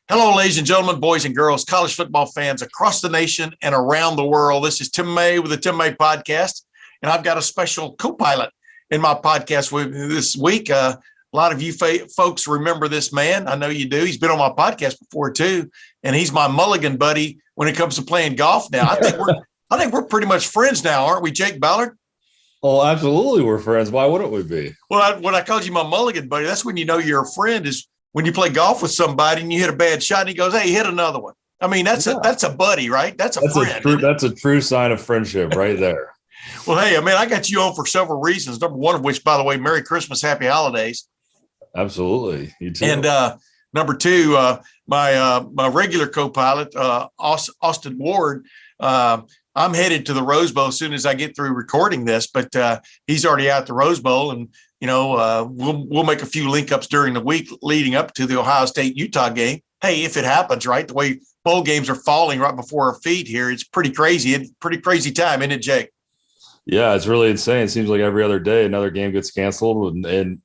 Hello, ladies and gentlemen, boys and girls, college football fans across the nation and around the world. This is Tim May with the Tim May Podcast, and I've got a special co-pilot in my podcast with this week. A lot of you folks remember this man. I know you do. He's been on my podcast before too, and he's my mulligan buddy when it comes to playing golf. Now, I think we're pretty much friends now, aren't we, Jake Ballard? Oh, absolutely, we're friends. Why wouldn't we be? Well, when I called you my mulligan buddy, that's when you know you're a friend. Is when you play golf with somebody and you hit a bad shot and he goes, "Hey, hit another one." I mean, that's a buddy, right? That's a friend. That's a true sign of friendship right there. Well, hey, I got you on for several reasons. Number one of which, by the way, Merry Christmas, Happy Holidays. Absolutely. You too. And number two, my regular co-pilot, Austin Ward, I'm headed to the Rose Bowl as soon as I get through recording this, but he's already out at the Rose Bowl, and we'll make a few link ups during the week leading up to the Ohio State-Utah game. Hey, if it happens, right? The way bowl games are falling right before our feet here, it's pretty crazy. It's pretty crazy time, isn't it, Jake? Yeah, it's really insane. It seems like every other day another game gets canceled, and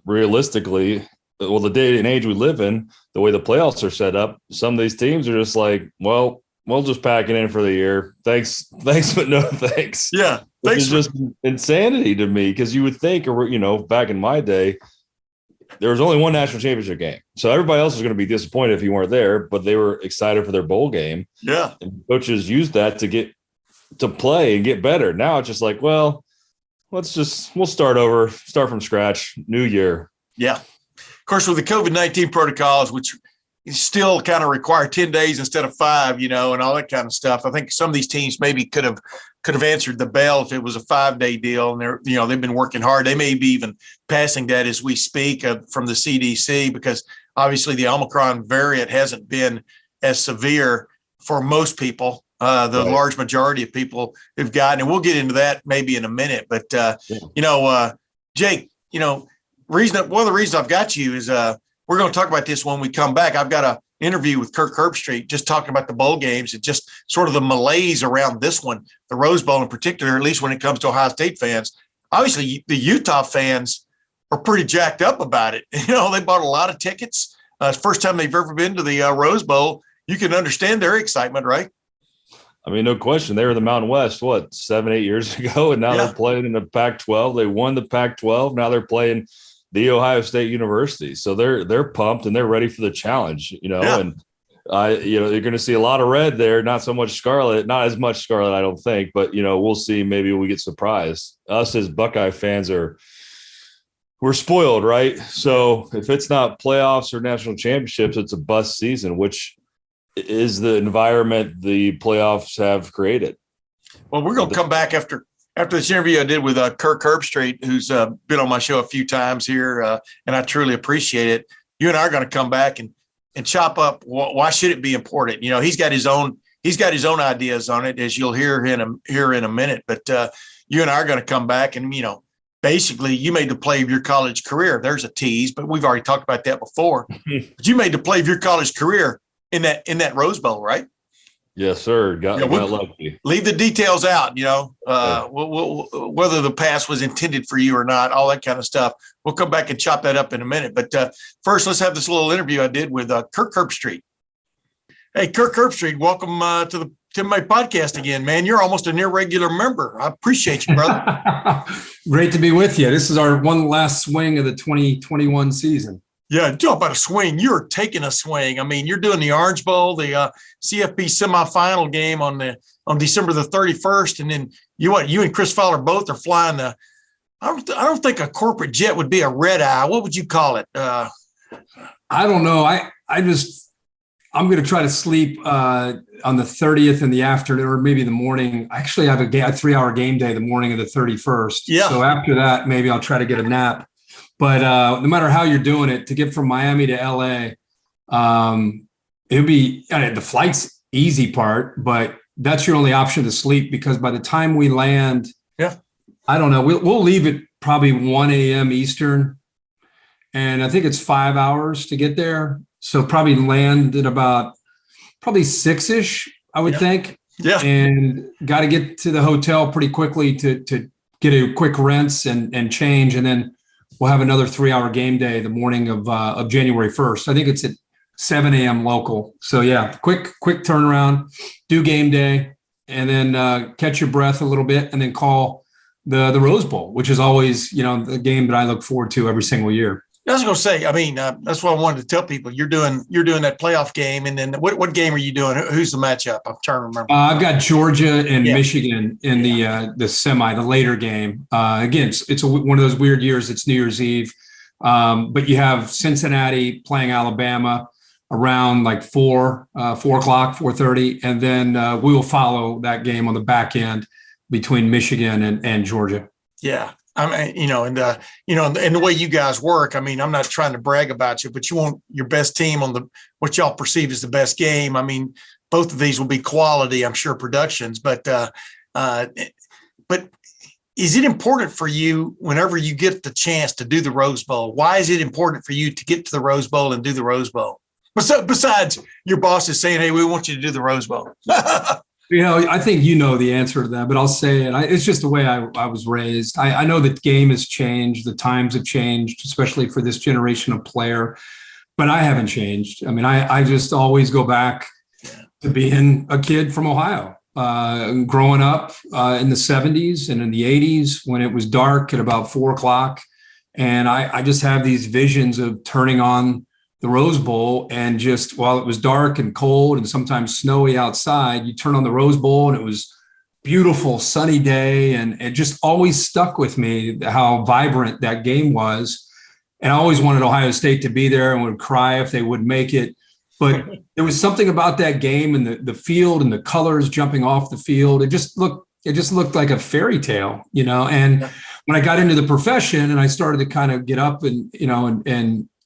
realistically, well, the day and age we live in, the way the playoffs are set up, some of these teams are just like, well, we'll just pack it in for the year. Thanks, but no thanks. Yeah. It's just insanity to me, because you would think, back in my day, there was only one national championship game. So everybody else was going to be disappointed if you weren't there, but they were excited for their bowl game. Yeah. And coaches used that to play and get better. Now it's just like, well, we'll start over, start from scratch, new year. Yeah. Of course, with the COVID-19 protocols, which still kind of require 10 days instead of 5, and all that kind of stuff. I think some of these teams maybe could have answered the bell if it was a 5-day deal, and they've been working hard. They may be even passing that as we speak from the CDC, because obviously the Omicron variant hasn't been as severe for most people. Large majority of people who've gotten, and we'll get into that maybe in a minute. But Jake, one of the reasons I've got you is we're going to talk about this when we come back. I've got an interview with Kirk Herbstreit just talking about the bowl games and just sort of the malaise around this one, the Rose Bowl in particular, at least when it comes to Ohio State fans. Obviously, the Utah fans are pretty jacked up about it. They bought a lot of tickets. It's the first time they've ever been to the Rose Bowl. You can understand their excitement, right? I mean, no question. They were the Mountain West, 7-8 years ago, and now they're playing in the Pac-12. They won the Pac-12. Now they're playing the Ohio State University. So they're pumped and they're ready for the challenge, and you're going to see a lot of red there, not so much scarlet, not as much scarlet, I don't think, but we'll see. Maybe we get surprised. Us as Buckeye fans we're spoiled, right? So if it's not playoffs or national championships, it's a bust season, which is the environment the playoffs have created. Well, we're going to come back after this interview I did with Kirk Herbstreit, who's been on my show a few times here, and I truly appreciate it. You and I are going to come back and chop up why should it be important. He's got his own ideas on it, as you'll hear in a minute. But you and I are going to come back and basically you made the play of your college career. There's a tease, but we've already talked about that before. But you made the play of your college career in that Rose Bowl, right? Yes, sir. Got lucky. Leave the details out, whether the pass was intended for you or not, all that kind of stuff. We'll come back and chop that up in a minute. But first, let's have this little interview I did with Kirk Herbstreit. Hey, Kirk Herbstreit, welcome to the Tim May Podcast again, man. You're almost an irregular member. I appreciate you, brother. Great to be with you. This is our one last swing of the 2021 season. Yeah, talk about a swing. You're taking a swing. I mean, you're doing the Orange Bowl, the CFP semifinal game on December the 31st, and then you and Chris Fowler both are flying the. I don't think a corporate jet would be a red eye. What would you call it? I don't know. I'm going to try to sleep on the 30th in the afternoon or maybe the morning. I actually have a 3-hour game day the morning of the 31st. Yeah. So after that, maybe I'll try to get a nap. But no matter how you're doing it, to get from Miami to LA, it'll be the flight's easy part, but that's your only option to sleep, because by the time we land, I don't know, we'll leave at probably 1 a.m. Eastern, and I think it's 5 hours to get there. So probably land at about 6-ish, I would think. Yeah. And got to get to the hotel pretty quickly to get a quick rinse and change, and then we'll have another 3-hour game day the morning of January 1st. I think it's at 7 a.m. local. So yeah, quick turnaround, do game day, and then catch your breath a little bit, and then call the Rose Bowl, which is always, the game that I look forward to every single year. I was going to say, I mean, that's what I wanted to tell people. You're doing that playoff game, and then what game are you doing? Who's the matchup? I'm trying to remember. I've got Georgia and Michigan in the semi, the later game. Again, it's one of those weird years. It's New Year's Eve, but you have Cincinnati playing Alabama around like 4 o'clock, 4:30, and then we will follow that game on the back end between Michigan and Georgia. Yeah. I mean, and the way you guys work, I mean, I'm not trying to brag about you, but you want your best team on what y'all perceive as the best game. I mean, both of these will be quality, I'm sure, productions, but is it important for you whenever you get the chance to do the Rose Bowl? Why is it important for you to get to the Rose Bowl and do the Rose Bowl? Besides your boss is saying, hey, we want you to do the Rose Bowl. I think the answer to that, but I'll say it. It's just the way I was raised. I know the game has changed. The times have changed, especially for this generation of player, but I haven't changed. I mean, I just always go back to being a kid from Ohio, growing up in the 70s and in the 80s when it was dark at about 4 o'clock. And I just have these visions of turning on the Rose Bowl, and just while it was dark and cold and sometimes snowy outside, you turn on the Rose Bowl and it was beautiful sunny day, and it just always stuck with me how vibrant that game was. And I always wanted Ohio State to be there and would cry if they would make it. But there was something about that game and the field and the colors jumping off the field. It just looked like a fairy tale, And when I got into the profession and I started to kind of get up and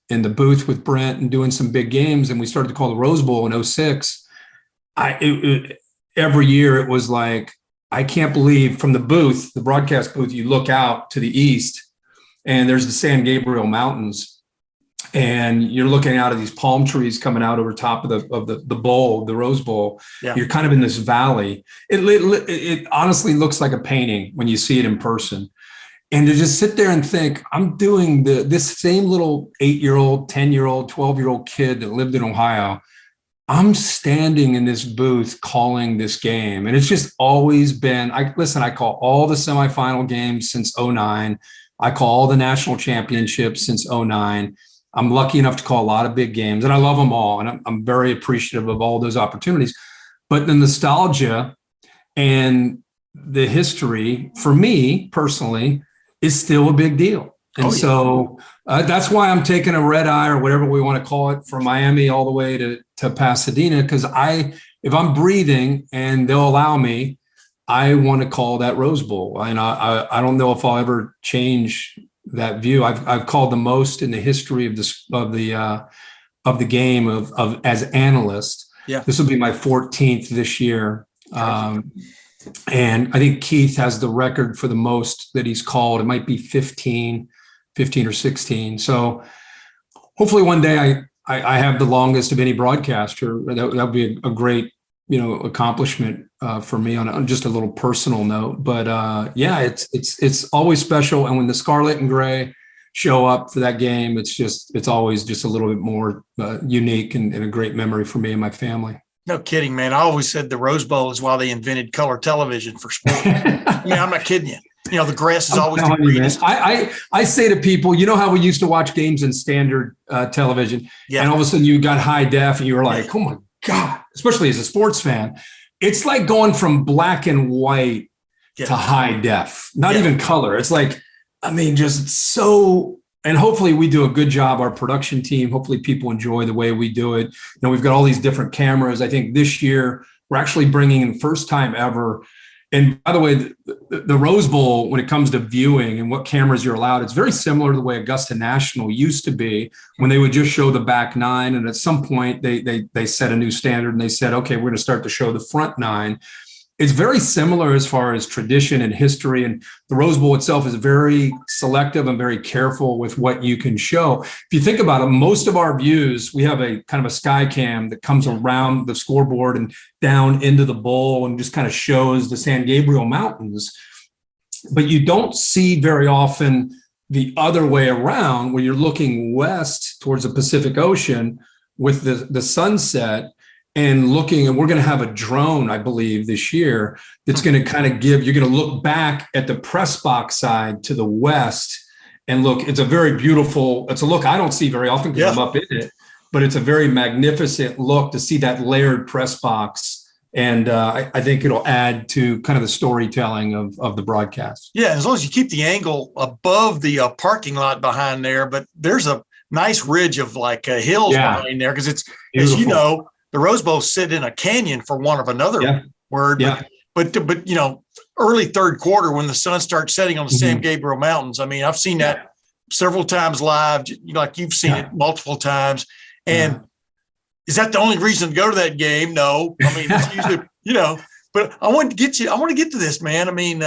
in the booth with Brent and doing some big games, and we started to call the Rose Bowl in 06. Every year it was like, I can't believe, from the booth, the broadcast booth, you look out to the east and there's the San Gabriel Mountains, and you're looking out of these palm trees coming out over top of the bowl, the Rose Bowl. Yeah. You're kind of in this valley. It honestly looks like a painting when you see it in person. And to just sit there and think, I'm doing this same little 8-year-old, 10-year-old, 12-year-old kid that lived in Ohio, I'm standing in this booth calling this game. And it's just always been, I call all the semifinal games since 09. I call all the national championships since 09. I'm lucky enough to call a lot of big games, and I love them all. And I'm very appreciative of all those opportunities. But the nostalgia and the history, for me personally, is still a big deal. And so that's why I'm taking a red eye, or whatever we want to call it, from Miami all the way to Pasadena. Because if I'm breathing and they'll allow me, I want to call that Rose Bowl. And I don't know if I'll ever change that view. I've called the most in the history of the game of as analyst. Yeah. This will be my 14th this year. And I think Keith has the record for the most that he's called. It might be 15 or 16. So hopefully one day I have the longest of any broadcaster. That would be a great, accomplishment for me on just a little personal note. But it's always special. And when the Scarlet and Gray show up for that game, it's always just a little bit more unique and a great memory for me and my family. No kidding, man. I always said the Rose Bowl is why they invented color television for sports. I mean, I'm not kidding you. The grass is always the greenest. I say to people, how we used to watch games in standard television, and all of a sudden you got high def, and you were like, oh my God, especially as a sports fan. It's like going from black and white to high def, not even color. It's like, just so. And hopefully we do a good job, our production team. Hopefully people enjoy the way we do it. We've got all these different cameras. I think this year we're actually bringing in, first time ever. And by the way, the Rose Bowl, when it comes to viewing and what cameras you're allowed, it's very similar to the way Augusta National used to be, when they would just show the back 9. And at some point they set a new standard and they said, okay, we're going to start to show the front 9. It's very similar as far as tradition and history. And the Rose Bowl itself is very selective and very careful with what you can show. If you think about it, most of our views, we have a kind of a sky cam that comes around the scoreboard and down into the bowl and just kind of shows the San Gabriel Mountains. But you don't see very often the other way around, where you're looking west towards the Pacific Ocean, with the sunset and looking, and we're going to have a drone, I believe, this year that's going to kind of you're going to look back at the press box side to the west and look, it's a very beautiful, it's a look I don't see very often because I'm up in it, but it's a very magnificent look to see that layered press box. And I think it'll add to kind of the storytelling of the broadcast. Yeah, as long as you keep the angle above the parking lot behind there, but there's a nice ridge of like hills behind there because it's, beautiful. As you know, the Rose Bowl sit in a canyon for want of another word. Yeah. But early third quarter when the sun starts setting on the San Gabriel Mountains. I mean, I've seen that several times live, like you've seen it multiple times. And is that the only reason to go to that game? No. I mean, it's usually, but I want to get to this, man. I mean,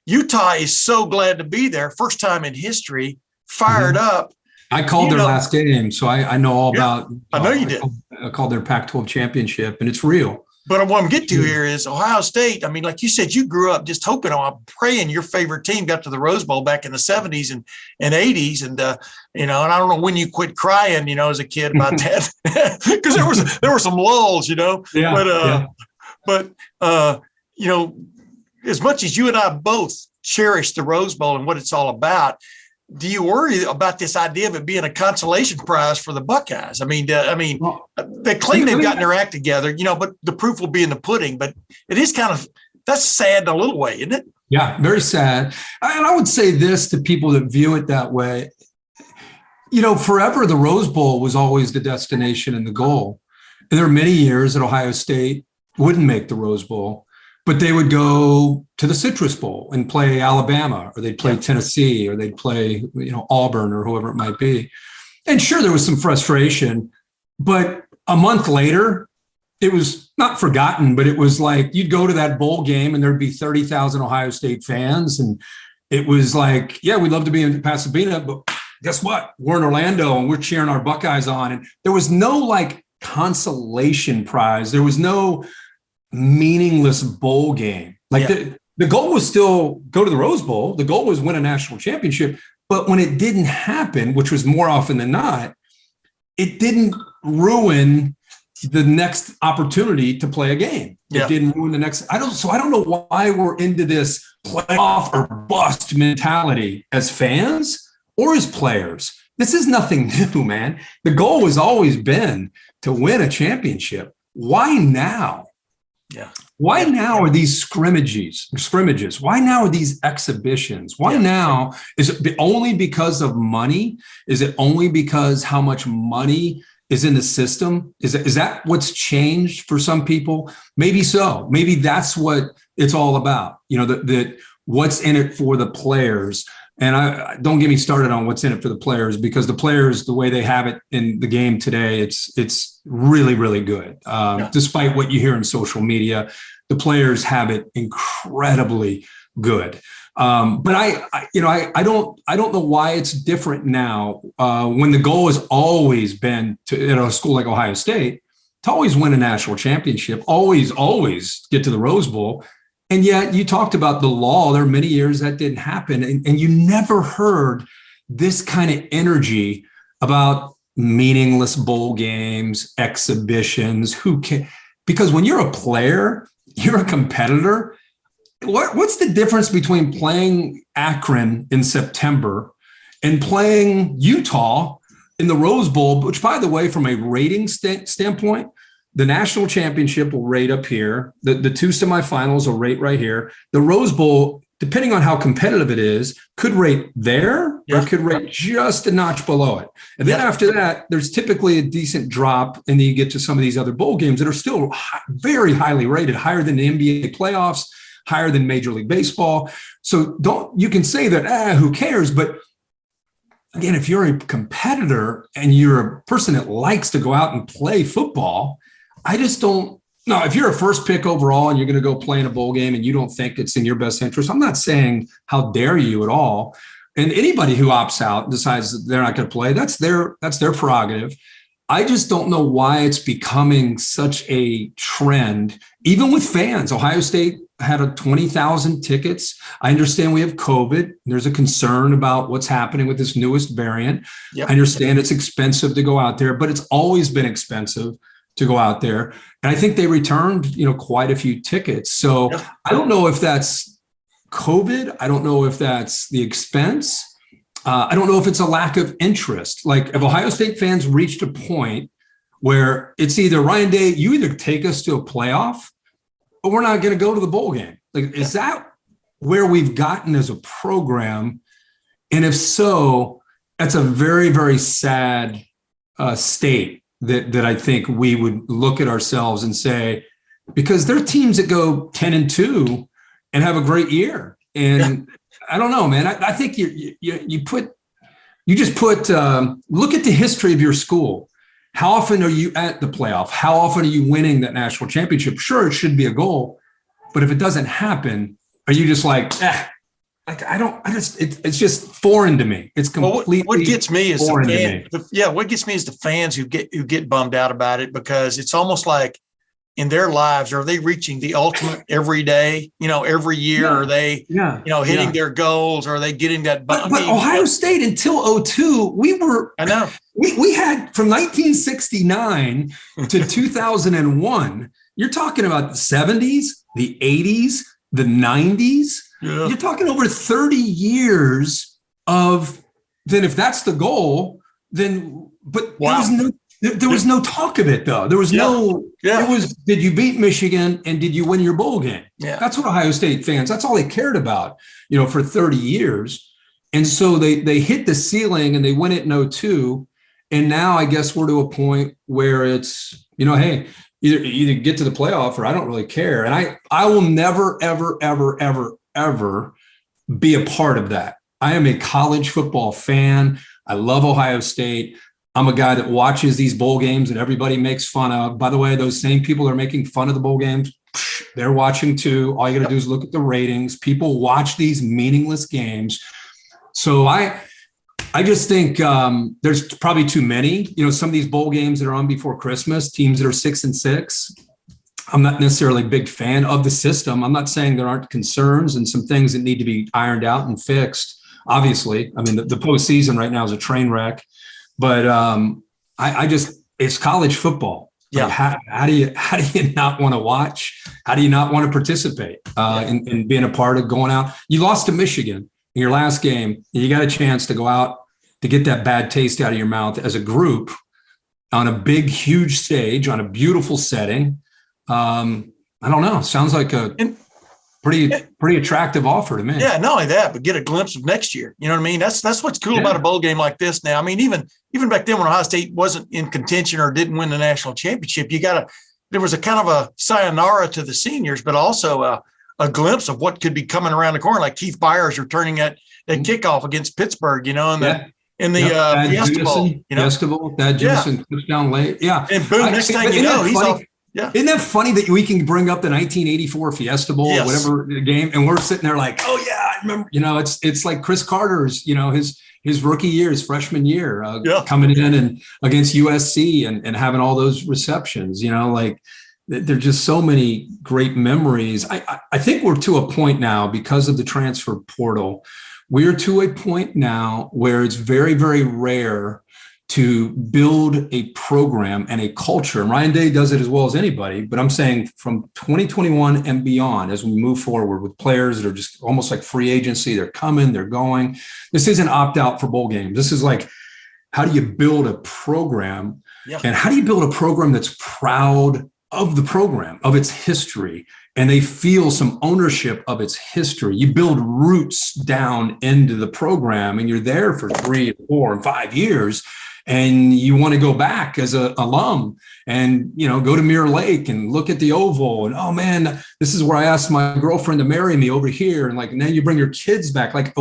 Utah is so glad to be there. First time in history, fired up. I called their last game, so I know all about. I know you did. I called their Pac-12 championship, and it's real. But what I'm getting to here is Ohio State. I mean, like you said, you grew up just hoping, I'm praying your favorite team got to the Rose Bowl back in the 70s and 80s. And, and I don't know when you quit crying, as a kid about that, because there were some lulls, But as much as you and I both cherish the Rose Bowl and what it's all about, do you worry about this idea of it being a consolation prize for the Buckeyes? I mean, they claim they've gotten their act together, but the proof will be in the pudding. But it is that's sad in a little way, isn't it? Yeah, very sad. And I would say this to people that view it that way. Forever the Rose Bowl was always the destination and the goal. And there were many years that Ohio State wouldn't make the Rose Bowl, but they would go to the Citrus Bowl and play Alabama, or they'd play Tennessee, or they'd play, Auburn, or whoever it might be. And sure, there was some frustration, but a month later, it was not forgotten, but it was like you'd go to that bowl game and there'd be 30,000 Ohio State fans. And it was like, we'd love to be in Pasadena, but guess what? We're in Orlando and we're cheering our Buckeyes on. And there was no consolation prize. There was no meaningless bowl game. The goal was still go to the Rose Bowl. The goal was win a national championship. But when it didn't happen, which was more often than not, it didn't ruin the next opportunity to play a game. It didn't ruin the next. I don't know why we're into this playoff or bust mentality as fans or as players. This is nothing new, man. The goal has always been to win a championship. Why now? Why now are these scrimmages? Why now are these exhibitions? Why now? Is it only because of money? Is it only because how much money is in the system? Is that what's changed for some people? Maybe so. Maybe that's what it's all about. That what's in it for the players. And I don't get me started on what's in it for the players, because the players, the way they have it in the game today, it's really, really good. Despite what you hear in social media, the players have it incredibly good. But I don't know why it's different now. When the goal has always been to, a school like Ohio State, to always win a national championship, always get to the Rose Bowl. And yet you talked about the law. There are many years that didn't happen. And you never heard this kind of energy about meaningless bowl games, exhibitions. Who can? Because when you're a player, you're a competitor. What's the difference between playing Akron in September and playing Utah in the Rose Bowl, which, by the way, from a rating standpoint, the national championship will rate up here. The two semifinals will rate right here. The Rose Bowl, depending on how competitive it is, could rate there or could rate just a notch below it. And then after that, there's typically a decent drop. And then you get to some of these other bowl games that are still very highly rated, higher than the NBA playoffs, higher than Major League Baseball. So you can say that, who cares? But again, if you're a competitor and you're a person that likes to go out and play football, I just don't know. If you're a first pick overall and you're going to go play in a bowl game and you don't think it's in your best interest, I'm not saying how dare you at all. And anybody who opts out and decides that they're not going to play, that's their prerogative. I just don't know why it's becoming such a trend, even with fans. Ohio State had 20,000 tickets. I understand we have COVID. There's a concern about what's happening with this newest variant. Yep. I understand it's expensive to go out there, but it's always been expensive to go out there. And I think they returned, quite a few tickets. So Yep. I don't know if that's COVID. I don't know if that's the expense. I don't know if it's a lack of interest. Like if Ohio State fans reached a point where it's either Ryan Day, you either take us to a playoff or we're not going to go to the bowl game. Like, is that where we've gotten as a program? And if so, that's a very, very sad state that I think we would look at ourselves and say, because there are teams that go 10-2 and have a great year. And I don't know, man. I think you just put look at the history of your school. How often are you at the playoff? How often are you winning that national championship? Sure, it should be a goal, but if it doesn't happen, are you just like, it's just foreign to me. It's completely what gets me is foreign the to fan. What gets me is the fans who get bummed out about it, because it's almost like in their lives, are they reaching the ultimate every day? Every year, are they, hitting their goals? Are they getting that? But Ohio State until 2002, we were. I know. We had from 1969 to 2001. You're talking about the 70s, the 80s, the 90s. Yeah. You're talking over 30 years of. Then, if that's the goal, then. But wow. There was no talk of it, though. There was no. It was, did you beat Michigan and did you win your bowl game? Yeah. That's what Ohio State fans. That's all they cared about. For 30 years, and so they hit the ceiling and they win it in 2002. And now I guess we're to a point where it's, hey, either get to the playoff or I don't really care. And I will never, ever, ever, ever, ever be a part of that. I am a college football fan. I love Ohio State. I'm a guy that watches these bowl games that everybody makes fun of. By the way, those same people that are making fun of the bowl games, they're watching too. All you got to do is look at the ratings. People watch these meaningless games. So I just think there's probably too many. Some of these bowl games that are on before Christmas, teams that are 6-6. I'm not necessarily a big fan of the system. I'm not saying there aren't concerns and some things that need to be ironed out and fixed. Obviously, I mean, the postseason right now is a train wreck. But it's college football. Yeah. Like how do you not want to watch? How do you not want to participate in being a part of going out? You lost to Michigan in your last game. You got a chance to go out to get that bad taste out of your mouth as a group on a big, huge stage, on a beautiful setting. I don't know. Sounds like a pretty attractive offer to me. Yeah, not only that, but get a glimpse of next year. You know what I mean? That's what's cool about a bowl game like this now. I mean, even back then when Ohio State wasn't in contention or didn't win the national championship, there was a kind of a sayonara to the seniors, but also a glimpse of what could be coming around the corner. Like Keith Byers returning that kickoff against Pittsburgh, in the Fiesta Bowl. Fiesta Bowl, Thad Jimison touchdown late. Yeah. And boom, next thing you know, he's off. Yeah. Isn't that funny that we can bring up the 1984 Fiesta Bowl, or whatever game, and we're sitting there like, oh yeah, I remember. It's like Chris Carter's, his rookie year, his freshman year, coming in and against USC and having all those receptions. Like there are just so many great memories. I think we're to a point now because of the transfer portal. We're to a point now where it's very, very rare to build a program and a culture. And Ryan Day does it as well as anybody, but I'm saying from 2021 and beyond, as we move forward with players that are just almost like free agency, they're coming, they're going. This isn't opt out for bowl games. This is like, how do you build a program? Yeah. And how do you build a program that's proud of the program, of its history, and they feel some ownership of its history? You build roots down into the program and you're there for 3, 4, and 5 years. And you want to go back as an alum and, go to Mirror Lake and look at the Oval and, oh man, this is where I asked my girlfriend to marry me over here. And like, now you bring your kids back. Like,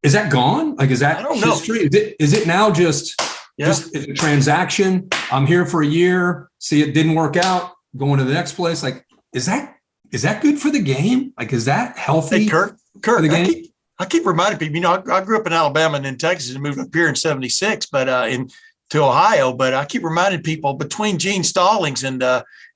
is that gone? Like, is that history? Is it now just a transaction? I'm here for a year. See, it didn't work out. Going to the next place. Like, is that good for the game? Like, is that healthy? Hey, Kirk, for the game? I keep reminding people, I grew up in Alabama and in Texas and moved up here in 76, but to Ohio. But I keep reminding people between Gene Stallings and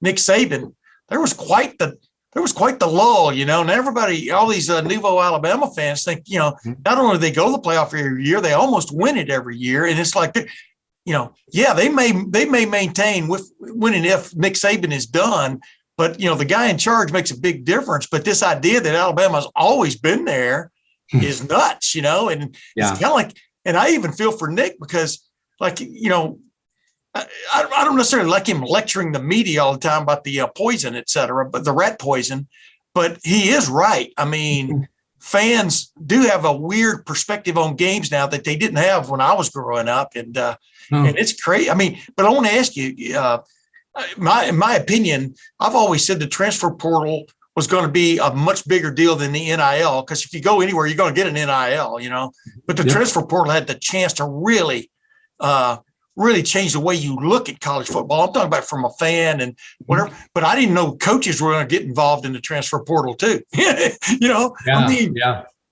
Nick Saban, there was quite the there was quite the lull, and everybody, all these Nouveau Alabama fans think, not only do they go to the playoff every year, they almost win it every year. And it's like, they may maintain with winning if Nick Saban is done, but, the guy in charge makes a big difference. But this idea that Alabama's always been there is nuts, and it's kind of like, and I even feel for Nick because, like, I don't necessarily like him lecturing the media all the time about the poison, et cetera, but the rat poison, but he is right. I mean, fans do have a weird perspective on games now that they didn't have when I was growing up. And it's crazy. I mean, but I want to ask you, in my opinion, I've always said the transfer portal was going to be a much bigger deal than the NIL, because if you go anywhere, you're going to get an NIL, but the transfer portal had the chance to really change the way you look at college football. I'm talking about from a fan and whatever, but I didn't know coaches were going to get involved in the transfer portal too. This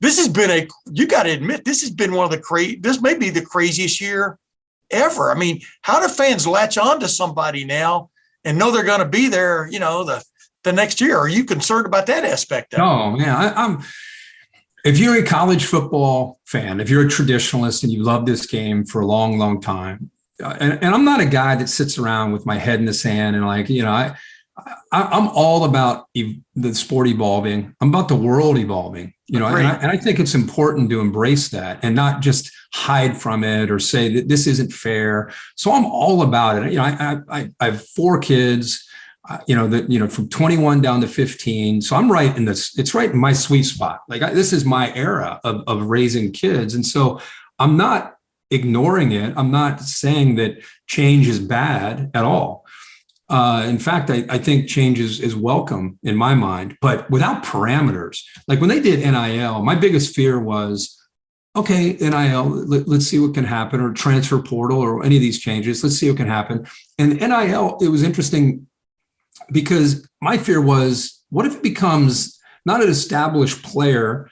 has been you got to admit, this has been this may be the craziest year ever. I mean, how do fans latch on to somebody now and know they're going to be there, the next year? Are you concerned about that aspect of it? Oh, yeah. If you're a college football fan, if you're a traditionalist and you love this game for a long, long time, and I'm not a guy that sits around with my head in the sand and like, I'm all about the sport evolving. I'm about the world evolving, and I think it's important to embrace that and not just hide from it or say that this isn't fair. So I'm all about it. I have 4 kids, from 21 down to 15. So I'm right in this. It's right in my sweet spot. Like this is my era of raising kids. And so I'm not ignoring it. I'm not saying that change is bad at all. In fact, I think change is welcome in my mind, but without parameters. Like when they did NIL, my biggest fear was, okay, NIL, let's see what can happen, or transfer portal or any of these changes. Let's see what can happen. And NIL, it was interesting because my fear was, what if it becomes not an established player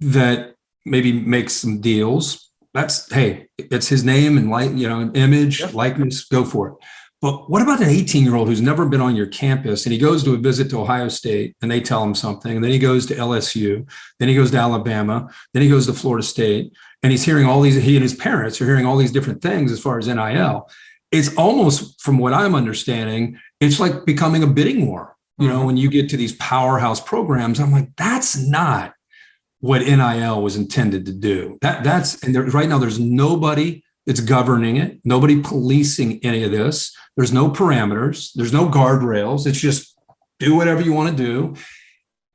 that maybe makes some deals? It's his name and image, likeness, go for it. But what about an 18-year-old who's never been on your campus and he goes to a visit to Ohio State and they tell him something, and then he goes to LSU, then he goes to Alabama, then he goes to Florida State, and he and his parents are hearing all these different things as far as NIL. It's almost, from what I'm understanding, it's like becoming a bidding war. When you get to these powerhouse programs, I'm like, that's not what NIL was intended to do. Right now, there's nobody that's governing it, nobody policing any of this. There's no parameters, there's no guardrails. It's just do whatever you want to do.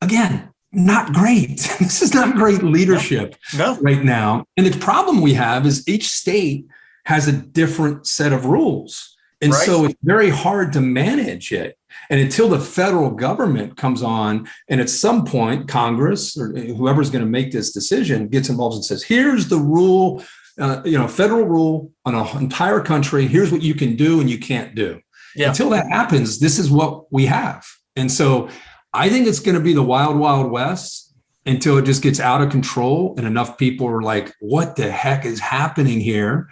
Again, not great. This is not great leadership right now. And the problem we have is each state has a different set of rules. And so it's very hard to manage it. And until the federal government comes on, and at some point Congress or whoever's going to make this decision gets involved and says, here's the rule, federal rule on an entire country. Here's what you can do and you can't do. Yeah. Until that happens, this is what we have. And so I think it's going to be the wild, wild west until it just gets out of control and enough people are like, what the heck is happening here?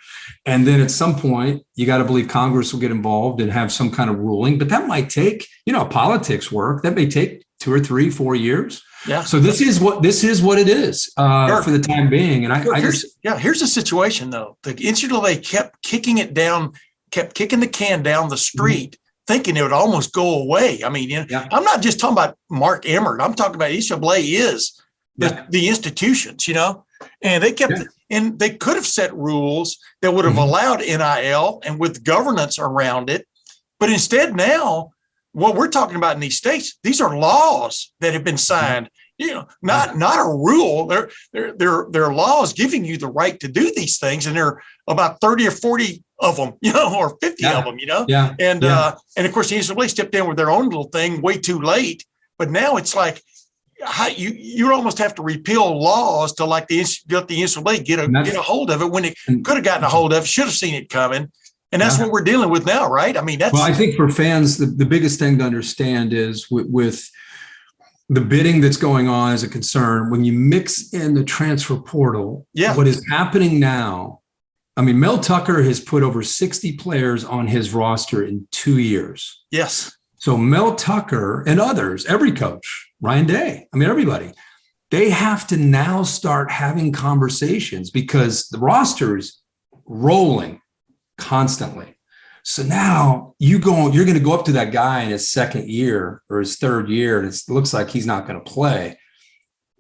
And then at some point, you got to believe Congress will get involved and have some kind of ruling. But that might take, politics work. That may take 2 or 3, 4 years. Yeah. So this is what it is for the time being. And here's the situation though. The NCAA kept kicking the can down the street, thinking it would almost go away. I mean, I'm not just talking about Mark Emmert. I'm talking about NCAA is the institutions, and they kept, and they could have set rules that would have allowed NIL and with governance around it. But instead now, what we're talking about in these states, these are laws that have been signed, not a rule. They're laws giving you the right to do these things. And there are about 30 or 40 of them, or 50 of them, and of course the NCAA stepped in with their own little thing way too late. But now it's like, you almost have to repeal laws to let the NCAA get a hold of it when it could have gotten a hold of it, should have seen it coming. And that's what we're dealing with now, right? I mean, I think for fans, the biggest thing to understand is with the bidding that's going on is a concern. When you mix in the transfer portal, what is happening now, I mean, Mel Tucker has put over 60 players on his roster in 2 years. Yes. So Mel Tucker and others, every coach, Ryan Day, I mean, everybody, they have to now start having conversations because the roster is rolling constantly. So now you're going to go up to that guy in his second year or his third year, and it looks like he's not going to play.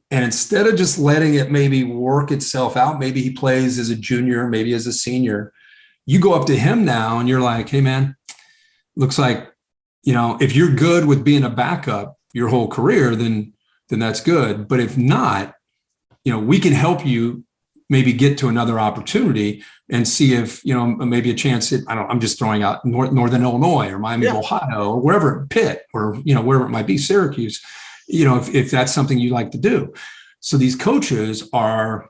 And instead of just letting it maybe work itself out, maybe he plays as a junior, maybe as a senior, you go up to him now and you're like, hey, man, looks like, if you're good with being a backup your whole career, then that's good. But if not, we can help you maybe get to another opportunity and see if, maybe a chance at, I'm just throwing out Northern Illinois or Miami of Ohio or wherever, Pitt or, wherever it might be, Syracuse, if that's something you like to do. So these coaches are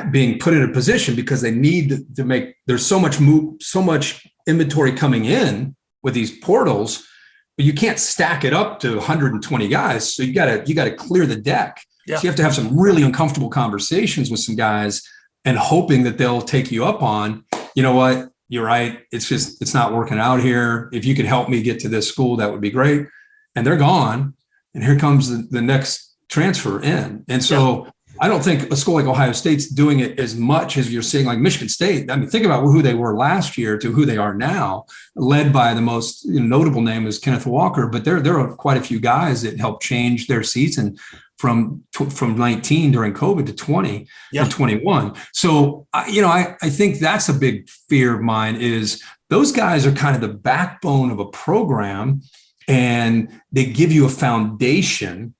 being put in a position because they need to make, there's so much inventory coming in with these portals, but you can't stack it up to 120 guys. So you got to clear the deck. Yeah. So you have to have some really uncomfortable conversations with some guys and hoping that they'll take you up on, you know what, you're right. It's not working out here. If you could help me get to this school, that would be great. And they're gone. And here comes the next transfer in. And so I don't think a school like Ohio State's doing it as much as you're seeing like Michigan State. I mean, think about who they were last year to who they are now, led by the most notable name is Kenneth Walker. But there are quite a few guys that helped change their season from 19 during COVID to 20 and 21. So, I think that's a big fear of mine is those guys are kind of the backbone of a program and they give you a foundation.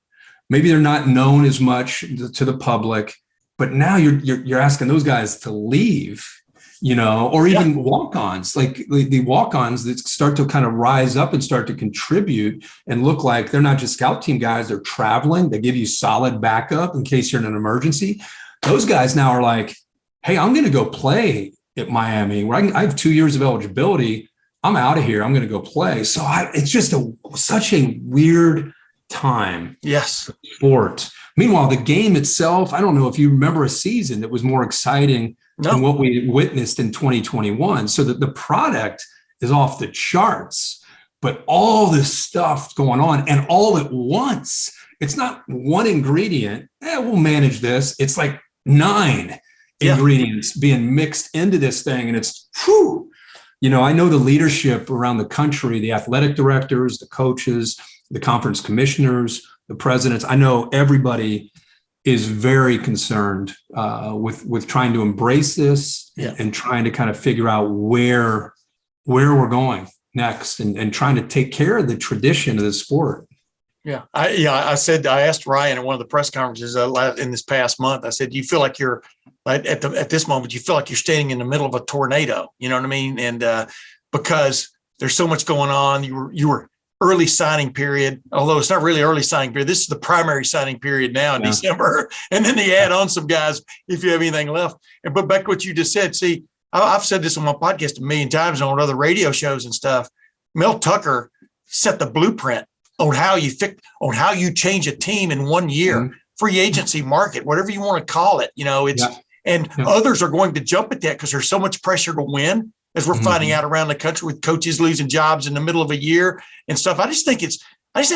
Maybe they're not known as much to the public, but now you're asking those guys to leave, or even walk-ons, like the walk-ons that start to kind of rise up and start to contribute and look like they're not just scout team guys, they're traveling. They give you solid backup in case you're in an emergency. Those guys now are like, hey, I'm going to go play at Miami where I have 2 years of eligibility. I'm out of here. I'm going to go play. So it's just such a weird time. Yes. Sport. Meanwhile, the game itself, I don't know if you remember a season that was more exciting than what we witnessed in 2021. So that the product is off the charts, but all this stuff going on and all at once. It's not one ingredient. We'll manage this. It's like 9 ingredients being mixed into this thing. And it's, I know the leadership around the country, the athletic directors, the coaches, the conference commissioners, the presidents. I know everybody is very concerned with trying to embrace this and trying to kind of figure out where we're going next and trying to take care of the tradition of the sport. Yeah. I asked Ryan at one of the press conferences in this past month, I said, do you feel like you're at this moment, you feel like you're standing in the middle of a tornado, you know what I mean? And because there's so much going on, you were early signing period, although it's not really early signing period. This is the primary signing period now in December. And then they add on some guys if you have anything left. But back to what you just said, see, I've said this on my podcast a million times on other radio shows and stuff. Mel Tucker set the blueprint on how you change a team in 1 year, free agency market, whatever you want to call it. Others are going to jump at that because there's so much pressure to win. As we're finding out around the country with coaches losing jobs in the middle of a year and stuff. I just think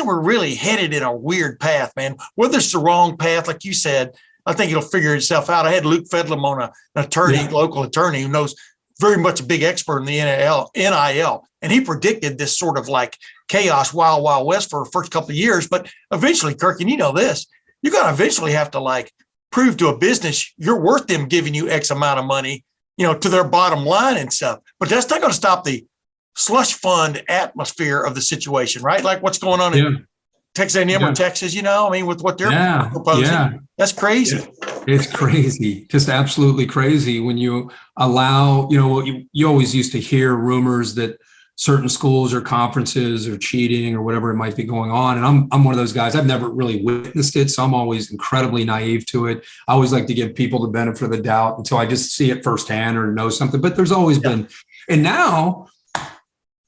we're really headed in a weird path, man. Whether it's the wrong path, like you said, I think it'll figure itself out. I had Luke Fedlam on an attorney, local attorney who knows very much a big expert in the NIL. And he predicted this sort of like chaos, wild, wild west for the first couple of years. But eventually, Kirk, and you know this, you're going to eventually have to like prove to a business you're worth them giving you X amount of money, to their bottom line and stuff. But that's not going to stop the slush fund atmosphere of the situation, right? Like what's going on in Texas A&M or Texas, with what they're proposing. Yeah. That's crazy. It's crazy. Just absolutely crazy when you allow, you always used to hear rumors that certain schools or conferences are cheating or whatever it might be going on. And I'm one of those guys. I've never really witnessed it, so I'm always incredibly naive to it. I always like to give people the benefit of the doubt until I just see it firsthand or know something. But there's always been, and now,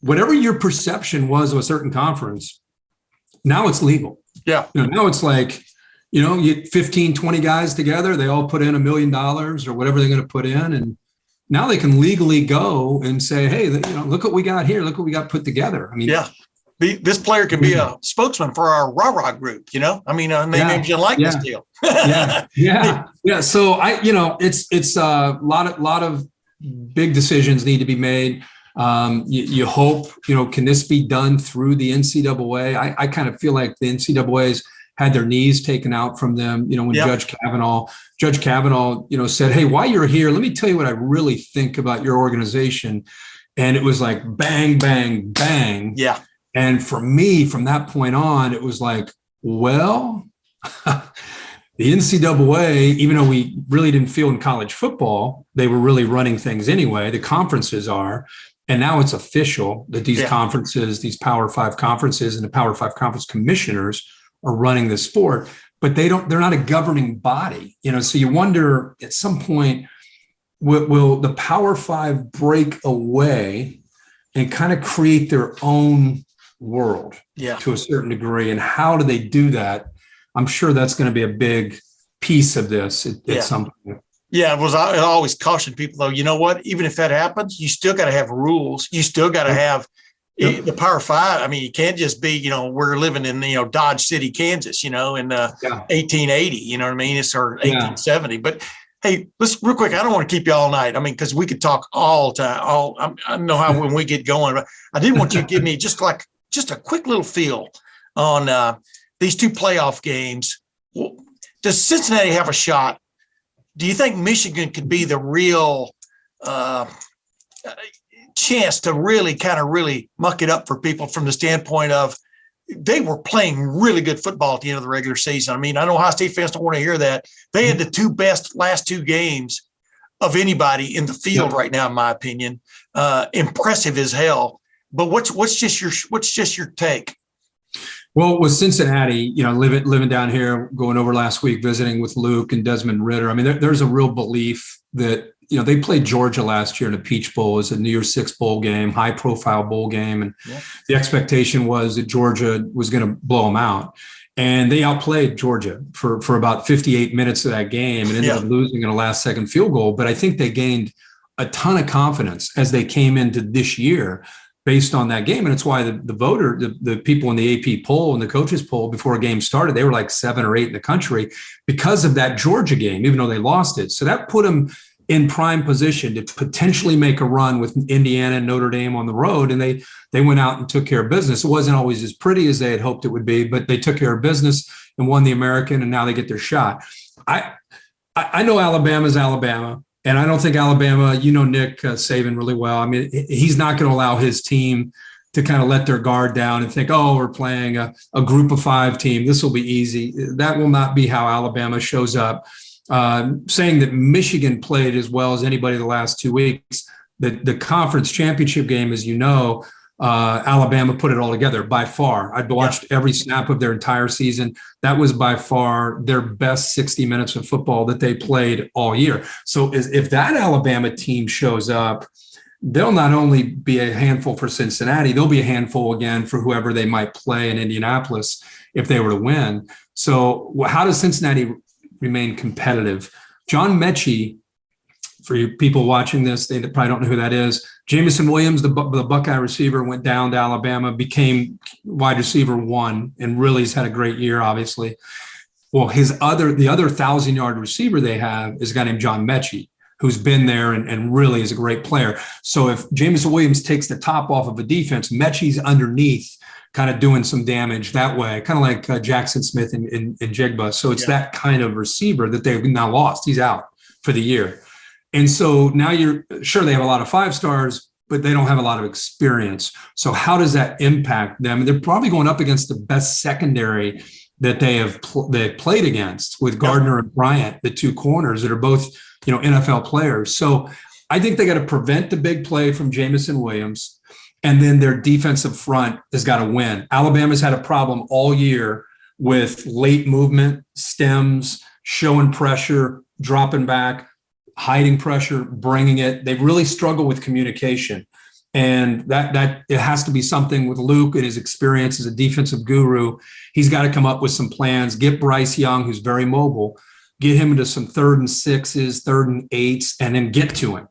whatever your perception was of a certain conference, now it's legal. Yeah. Now it's like, you get 15, 20 guys together, they all put in $1 million or whatever they're going to put in, and now they can legally go and say, hey, look what we got here. Look what we got put together. I mean, this player can be a spokesman for our rah-rah group, I mean, name you like this deal. Yeah. So it's a lot of big decisions need to be made. You hope, can this be done through the NCAA? I kind of feel like the NCAA's had their knees taken out from them, when Judge Kavanaugh, said, hey, while you're here, let me tell you what I really think about your organization. And it was like, bang, bang, bang. Yeah. And for me, from that point on, it was like, well, the NCAA, even though we really didn't feel in college football, they were really running things anyway. The conferences are. And now it's official that these conferences, these Power 5 conferences and the Power 5 conference commissioners are running the sport, but they're not a governing body, so you wonder at some point, will the Power 5 break away and kind of create their own world to a certain degree? And how do they do that? I'm sure that's going to be a big piece of this at some point. Yeah, I always caution people, though, you know what? Even if that happens, you still got to have rules. You still got to have the Power 5. I mean, you can't just be, we're living in, Dodge City, Kansas, in 1880, you know what I mean? It's or 1870. But hey, let's real quick. I don't want to keep you all night. I mean, because we could talk all time. I know how when we get going, but I did want you to give me just a quick little feel on these two playoff games. Does Cincinnati have a shot? Do you think Michigan could be the real chance to really muck it up for people from the standpoint of they were playing really good football at the end of the regular season? I mean, I know Ohio State fans don't want to hear that. They had the two best last two games of anybody in the field right now, in my opinion. Impressive as hell. But what's just your take? Well, with Cincinnati, living down here, going over last week, visiting with Luke and Desmond Ritter. I mean, there's a real belief that, they played Georgia last year in the Peach Bowl. It was a New Year's Six bowl game, high profile bowl game. And the expectation was that Georgia was going to blow them out. And they outplayed Georgia for about 58 minutes of that game and ended up losing in a last second field goal. But I think they gained a ton of confidence as they came into this year based on that game. And it's why the people in the AP poll and the coaches poll before a game started, they were like 7 or 8 in the country because of that Georgia game, even though they lost it. So that put them in prime position to potentially make a run with Indiana and Notre Dame on the road. And they went out and took care of business. It wasn't always as pretty as they had hoped it would be, but they took care of business and won the American, and now they get their shot. I know Alabama's Alabama. And I don't think Alabama, Nick Saban really well. I mean, he's not going to allow his team to kind of let their guard down and think, oh, we're playing a group of 5 team. This will be easy. That will not be how Alabama shows up. Saying that Michigan played as well as anybody the last 2 weeks, the conference championship game, as Alabama put it all together by far. I'd watched every snap of their entire season. That was by far their best 60 minutes of football that they played all year. So if that Alabama team shows up, they'll not only be a handful for Cincinnati, they'll be a handful again for whoever they might play in Indianapolis if they were to win. So how does Cincinnati remain competitive? John Mechie, for you people watching this, they probably don't know who that is. Jamison Williams, the Buckeye receiver, went down to Alabama, became wide receiver 1, and really has had a great year, obviously. Well, the other 1,000-yard receiver they have is a guy named John Mechie, who's been there and really is a great player. So if Jamison Williams takes the top off of a defense, Mechie's underneath, kind of doing some damage that way, kind of like Jackson Smith in Jigba. So it's that kind of receiver that they've now lost. He's out for the year. And so now you're sure they have a lot of 5 stars, but they don't have a lot of experience. So how does that impact them? They're probably going up against the best secondary that they played against with Gardner and Bryant, the 2 corners that are both, NFL players. So I think they got to prevent the big play from Jamison Williams. And then their defensive front has got to win. Alabama's had a problem all year with late movement, stems, showing pressure, dropping back, hiding pressure, bringing it. They really struggle with communication. And that it has to be something with Luke and his experience as a defensive guru. He's got to come up with some plans, get Bryce Young, who's very mobile, get him into some 3rd and 6s, 3rd and 8s, and then get to him.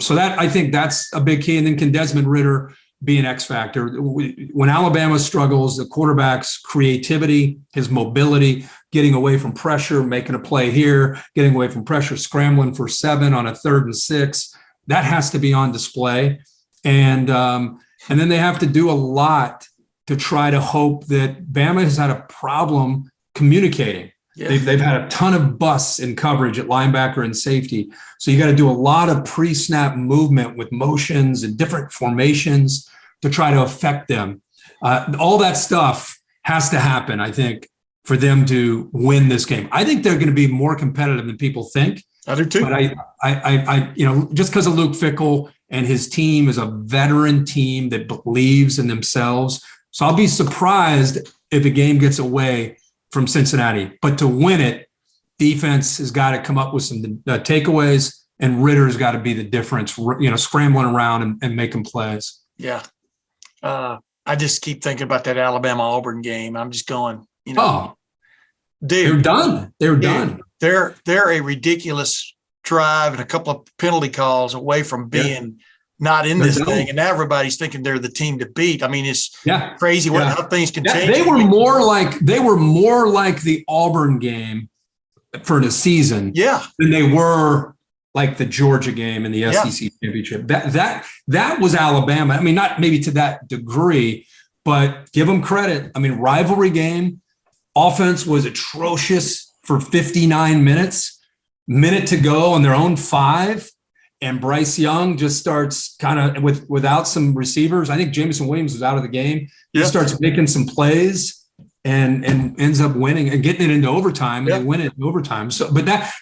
So that I think that's a big key. And then can Desmond Ritter be an X factor. When Alabama struggles, the quarterback's creativity, his mobility, getting away from pressure, making a play here, getting away from pressure, scrambling for 7 on a 3rd and 6, that has to be on display. And then they have to do a lot to try to hope that Bama has had a problem communicating. Yeah. They've had a ton of busts in coverage at linebacker and safety. So you got to do a lot of pre-snap movement with motions and different formations to try to affect them. All that stuff has to happen, I think, for them to win this game. I think they're going to be more competitive than people think. I do too. But I just because of Luke Fickell and his team is a veteran team that believes in themselves. So I'll be surprised if a game gets away from Cincinnati. But to win it, defense has got to come up with some takeaways, and Ritter's got to be the difference, scrambling around and making plays. Yeah. I just keep thinking about that Alabama-Auburn game. I'm just going, dude, they're done. They're done. They're a ridiculous drive and a couple of penalty calls away from being not in this thing, and now everybody's thinking they're the team to beat. I mean, it's crazy how things can change. They were more like the Auburn game for the season, than they were like the Georgia game in the SEC championship. That was Alabama. I mean, not maybe to that degree, but give them credit. I mean, rivalry game. Offense was atrocious for 59 minutes. Minute to go on their own 5. And Bryce Young just starts kind of without some receivers. I think Jameson Williams was out of the game. He starts making some plays and ends up winning and getting it into overtime, and they win it in overtime. So, but that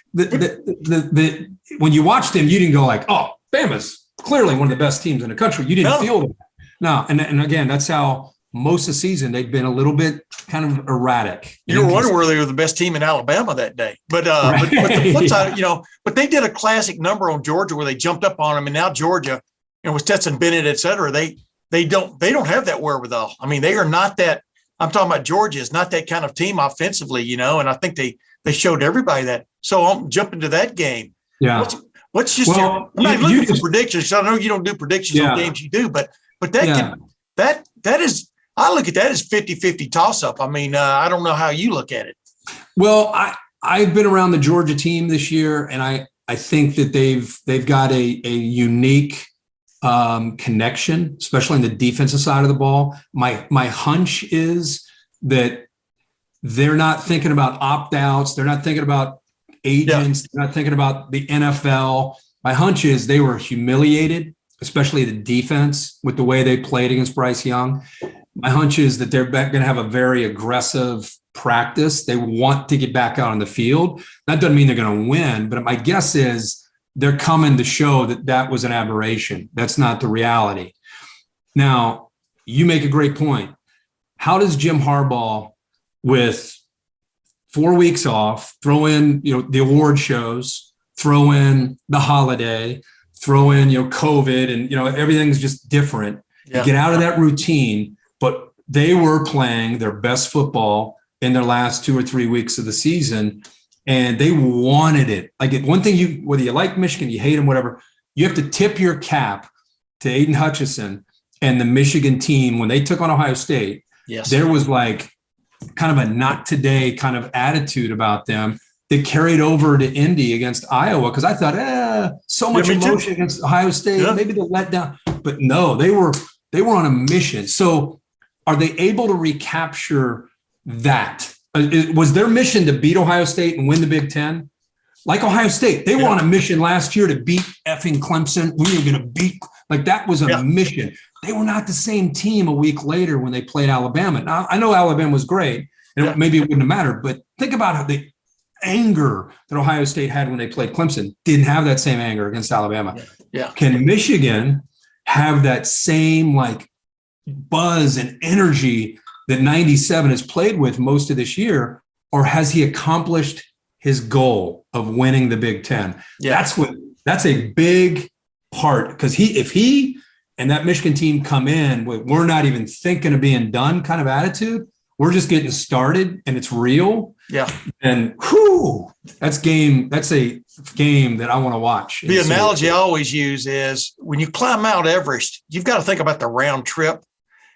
when you watched him, you didn't go like, "Oh, Bama's clearly one of the best teams in the country." You didn't feel that. No, and again, that's how most of the season they've been a little bit kind of erratic. You were wondering where they were the best team in Alabama that day, but the flip side, but they did a classic number on Georgia where they jumped up on them, and now Georgia, with Stetson Bennett, et cetera, they don't have that wherewithal. I mean, they are not that. I'm talking about Georgia is not that kind of team offensively, and I think they showed everybody that. So I'm jumping to that game. Yeah. What's just I'm not looking for predictions. I know you don't do predictions on games you do, but that is. I look at that as 50-50 toss-up. I mean, I don't know how you look at it. Well, I've been around the Georgia team this year, and I think that they've got a unique connection, especially on the defensive side of the ball. My hunch is that they're not thinking about opt-outs. They're not thinking about agents. They're not thinking about the NFL. My hunch is they were humiliated, especially the defense, with the way they played against Bryce Young. My hunch is that they're going to have a very aggressive practice. They want to get back out on the field. That doesn't mean they're going to win, but my guess is they're coming to show that was an aberration. That's not the reality. Now, you make a great point. How does Jim Harbaugh, with 4 weeks off, throw in the award shows, throw in the holiday, throw in COVID, and everything's just different, get out of that routine? But they were playing their best football in their last 2 or 3 weeks of the season, and they wanted it. Like, one thing, whether you like Michigan, you hate them, whatever, you have to tip your cap to Aiden Hutchinson and the Michigan team when they took on Ohio State. Yes. There was like kind of a not today kind of attitude about them that carried over to Indy against Iowa, because I thought, so much emotion against Ohio State, maybe they'll let down. But no, they were on a mission. So are they able to recapture that? Was their mission to beat Ohio State and win the Big Ten? Like Ohio State, they were on a mission last year to beat effing Clemson. We were going to beat, like, that was a mission. They were not the same team a week later when they played Alabama. Now, I know Alabama was great, and maybe it wouldn't have mattered, but think about how the anger that Ohio State had when they played Clemson didn't have that same anger against Alabama. Yeah. Can Michigan have that same buzz and energy that 97 has played with most of this year, or has he accomplished his goal of winning the Big Ten? That's a big part, because if he and that Michigan team come in with, we're not even thinking of being done kind of attitude, we're just getting started and it's real. Yeah. And that's a game that I want to watch. The analogy I always use is when you climb Mount Everest, you've got to think about the round trip.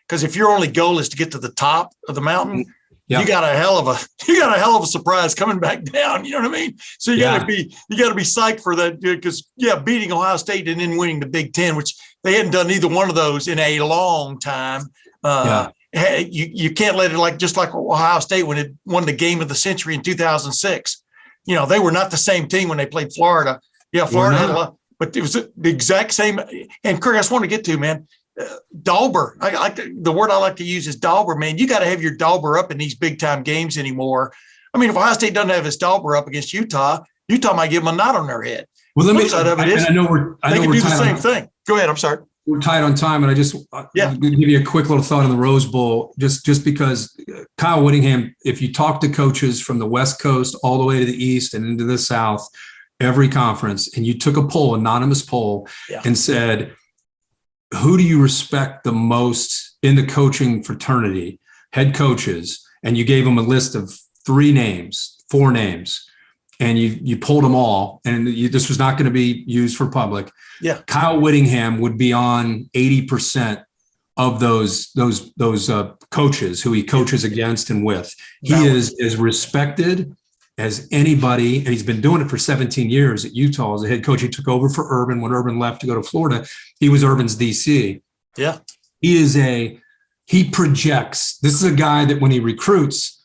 Because if your only goal is to get to the top of the mountain, you got a hell of a surprise coming back down. You know what I mean? So you got to be psyched for that, because beating Ohio State and then winning the Big Ten, which they hadn't done either one of those in a long time. You can't let it just like Ohio State when it won the game of the century in 2006. You know, they were not the same team when they played Florida. Yeah, Florida had a lot, but it was the exact same. And Kirk, I just want to get to, man, Dauber. The word I like to use is Dauber, man. You got to have your Dauber up in these big time games anymore. I mean, if Ohio State doesn't have his Dauber up againt Utah might give them a knot on their head. Well, let me. Side of it is, I know we're. They can do the same thing. Go ahead. I'm sorry. We're tight on time, and I just give you a quick little thought on the Rose Bowl, just because Kyle Whittingham, if you talk to coaches from the West Coast all the way to the East and into the South, every conference, and you took a poll, anonymous poll, and said, who do you respect the most in the coaching fraternity, head coaches, and you gave them a list of 4 names, and you pulled them all, and this was not going to be used for public. Yeah, Kyle Whittingham would be on 80% of those coaches who he coaches against and with. He is as respected as anybody, and he's been doing it for 17 years at Utah as a head coach. He took over for Urban when Urban left to go to Florida. He was Urban's DC. Yeah, he projects. This is a guy that when he recruits,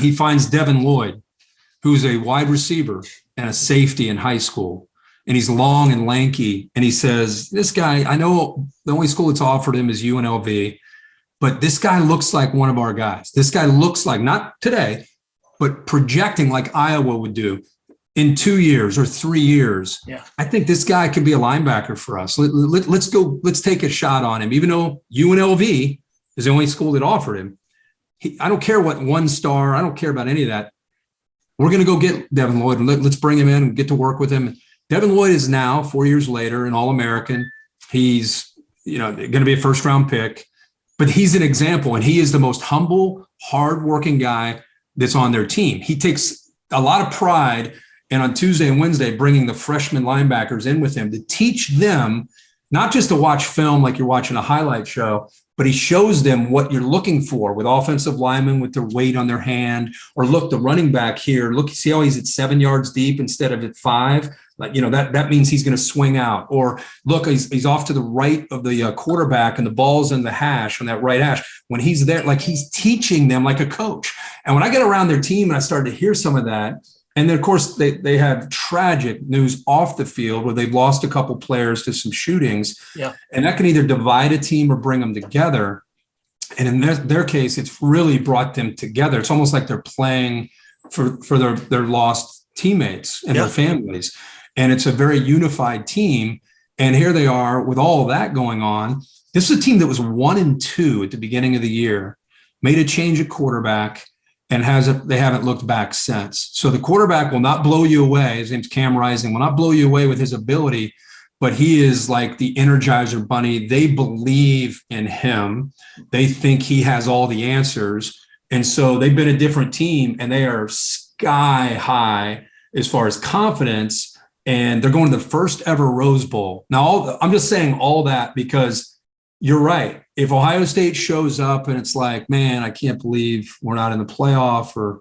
he finds Devin Lloyd, who's a wide receiver and a safety in high school. And he's long and lanky. And he says, this guy, I know the only school that's offered him is UNLV, but this guy looks like one of our guys. This guy looks like, not today, but projecting like Iowa would do in 2 years or 3 years. Yeah. I think this guy could be a linebacker for us. Let's go. Let's take a shot on him, even though UNLV is the only school that offered him. I don't care what 1 star. I don't care about any of that. We're going to go get Devin Lloyd and let's bring him in and get to work with him. Devin Lloyd is now 4 years later an All-American. He's, going to be a first-round pick, but he's an example, and he is the most humble, hardworking guy that's on their team. He takes a lot of pride, and on Tuesday and Wednesday, bringing the freshman linebackers in with him to teach them not just to watch film like you're watching a highlight show, but he shows them what you're looking for with offensive linemen with their weight on their hand, or look, the running back here, look, see how he's at 7 yards deep instead of at 5. Like, that means he's going to swing out. Or look, he's off to the right of the quarterback and the ball's in the hash, on that right hash. When he's there, like, he's teaching them like a coach. And when I get around their team and I started to hear some of that, and then of course they have tragic news off the field where they've lost a couple players to some shootings. Yeah. And that can either divide a team or bring them together. And in their case, it's really brought them together. It's almost like they're playing for their lost teammates and their families. And it's a very unified team. And here they are with all of that going on. This is a team that was 1-2 at the beginning of the year, made a change at quarterback, and they haven't looked back since. So the quarterback will not blow you away. His name's Cam Rising, will not blow you away with his ability, but he is like the Energizer Bunny. They believe in him. They think he has all the answers. And so they've been a different team, and they are sky high as far as confidence. And they're going to the first ever Rose Bowl. Now, I'm just saying all that because you're right. If Ohio State shows up and it's like, man, I can't believe we're not in the playoff, or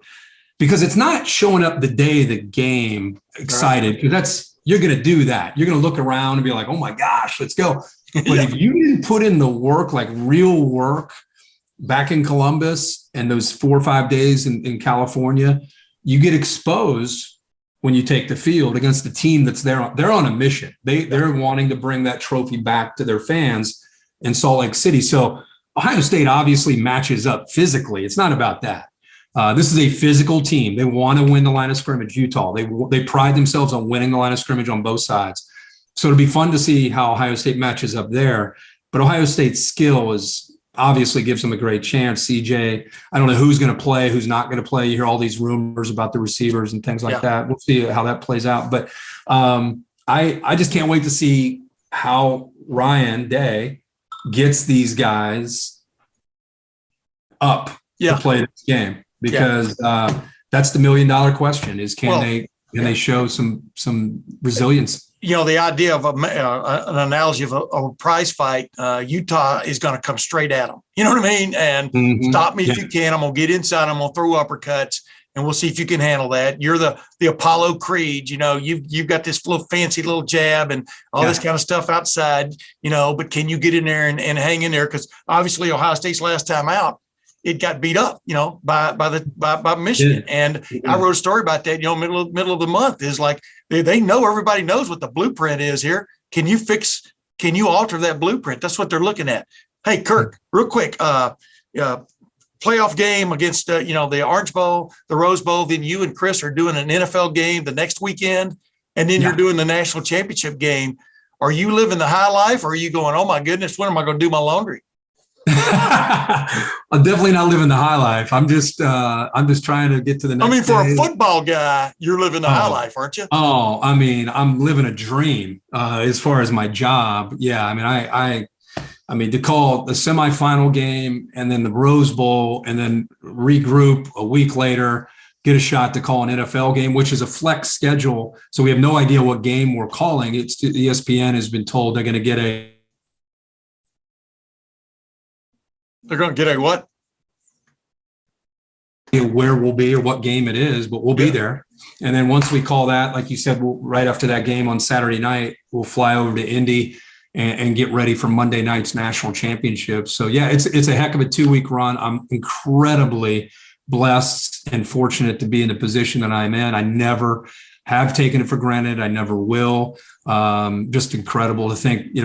because it's not showing up the day of the game excited, because you're going to do that. You're going to look around and be like, oh my gosh, let's go. But if you didn't put in the work, like real work back in Columbus and those 4 or 5 days in California, you get exposed when you take the field against the team that's there. They're on a mission. They're wanting to bring that trophy back to their fans in Salt Lake City. So Ohio State obviously matches up physically. It's not about that. This is a physical team. They want to win the line of scrimmage. Utah, they pride themselves on winning the line of scrimmage on both sides. So it'll be fun to see how Ohio State matches up there. But Ohio State's skill obviously gives them a great chance. CJ, I don't know who's going to play, who's not going to play. You hear all these rumors about the receivers and things like that. We'll see how that plays out. But I just can't wait to see how Ryan Day gets these guys up to play this game because that's the $1 million question: is can they show some resilience? The idea of an analogy of a prize fight, Utah is going to come straight at them. You know what I mean? And stop me if you can. I'm going to get inside. I'm going to throw uppercuts, and we'll see if you can handle that. You're the Apollo Creed. You've got this little fancy little jab and all this kind of stuff outside. But can you get in there and hang in there? Because obviously Ohio State's last time out, it got beat up, by Michigan. And I wrote a story about that, middle of the month is like, they know, everybody knows what the blueprint is here. Can you alter that blueprint? That's what they're looking at. Hey, Kirk, real quick, playoff game against, the Orange Bowl, the Rose Bowl. Then you and Chris are doing an NFL game the next weekend. And then you're doing the national championship game. Are you living the high life, or are you going, oh my goodness, when am I going to do my laundry? I'm definitely not living the high life. I'm just trying to get to the next for day. a football guy, you're living the high life, aren't you? Oh, I'm living a dream as far as my job. Yeah. To call the semifinal game and then the Rose Bowl and then regroup a week later, get a shot to call an NFL game, which is a flex schedule. So we have no idea what game we're calling. It's ESPN has been told they're going to get They're going to get a what? Where we'll be or what game it is, but we'll be there. And then once we call that, like you said, right after that game on Saturday night, we'll fly over to Indy and get ready for Monday night's national championship. So yeah, it's a heck of a 2-week run. I'm incredibly blessed and fortunate to be in the position that I'm in. I never have taken it for granted. I never will. Just incredible to think,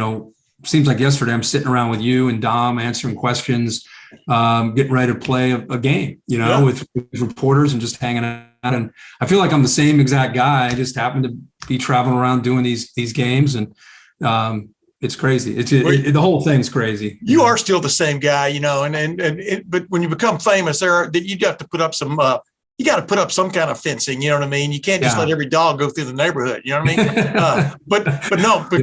seems like yesterday I'm sitting around with you and Dom answering questions, getting ready to play a game, with reporters and just hanging out. And I feel like I'm the same exact guy. I just happen to be traveling around doing these games, and it's crazy. The whole thing's crazy. You are still the same guy, but when you become famous, you got to put up some kind of fencing, you know what I mean? You can't just let every dog go through the neighborhood, you know what I mean? But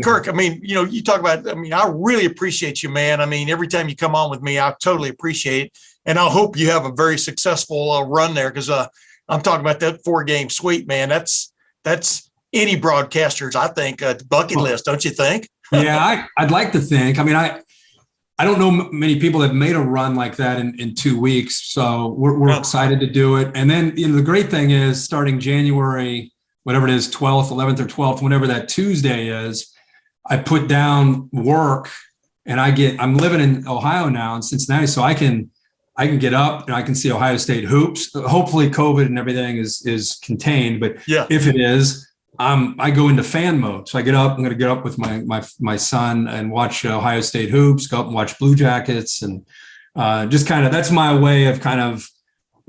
Kirk, you talk about, I really appreciate you, man. Every time you come on with me, I totally appreciate it. And I hope you have a very successful run there, because I'm talking about that 4-game sweep, man. That's any broadcasters, I think, bucket list, don't you think? Yeah, I'd like to think. I don't know many people that made a run like that in 2 weeks. So we're excited to do it. And then, the great thing is starting January, whatever it is, 12th, 11th or 12th, whenever that Tuesday is, I put down work and I'm living in Ohio now in Cincinnati. So I can get up and I can see Ohio State hoops. Hopefully COVID and everything is contained, but if it is, I go into fan mode. So I'm going to get up with my son and watch Ohio State hoops, go up and watch Blue Jackets. And just kind of, that's my way of kind of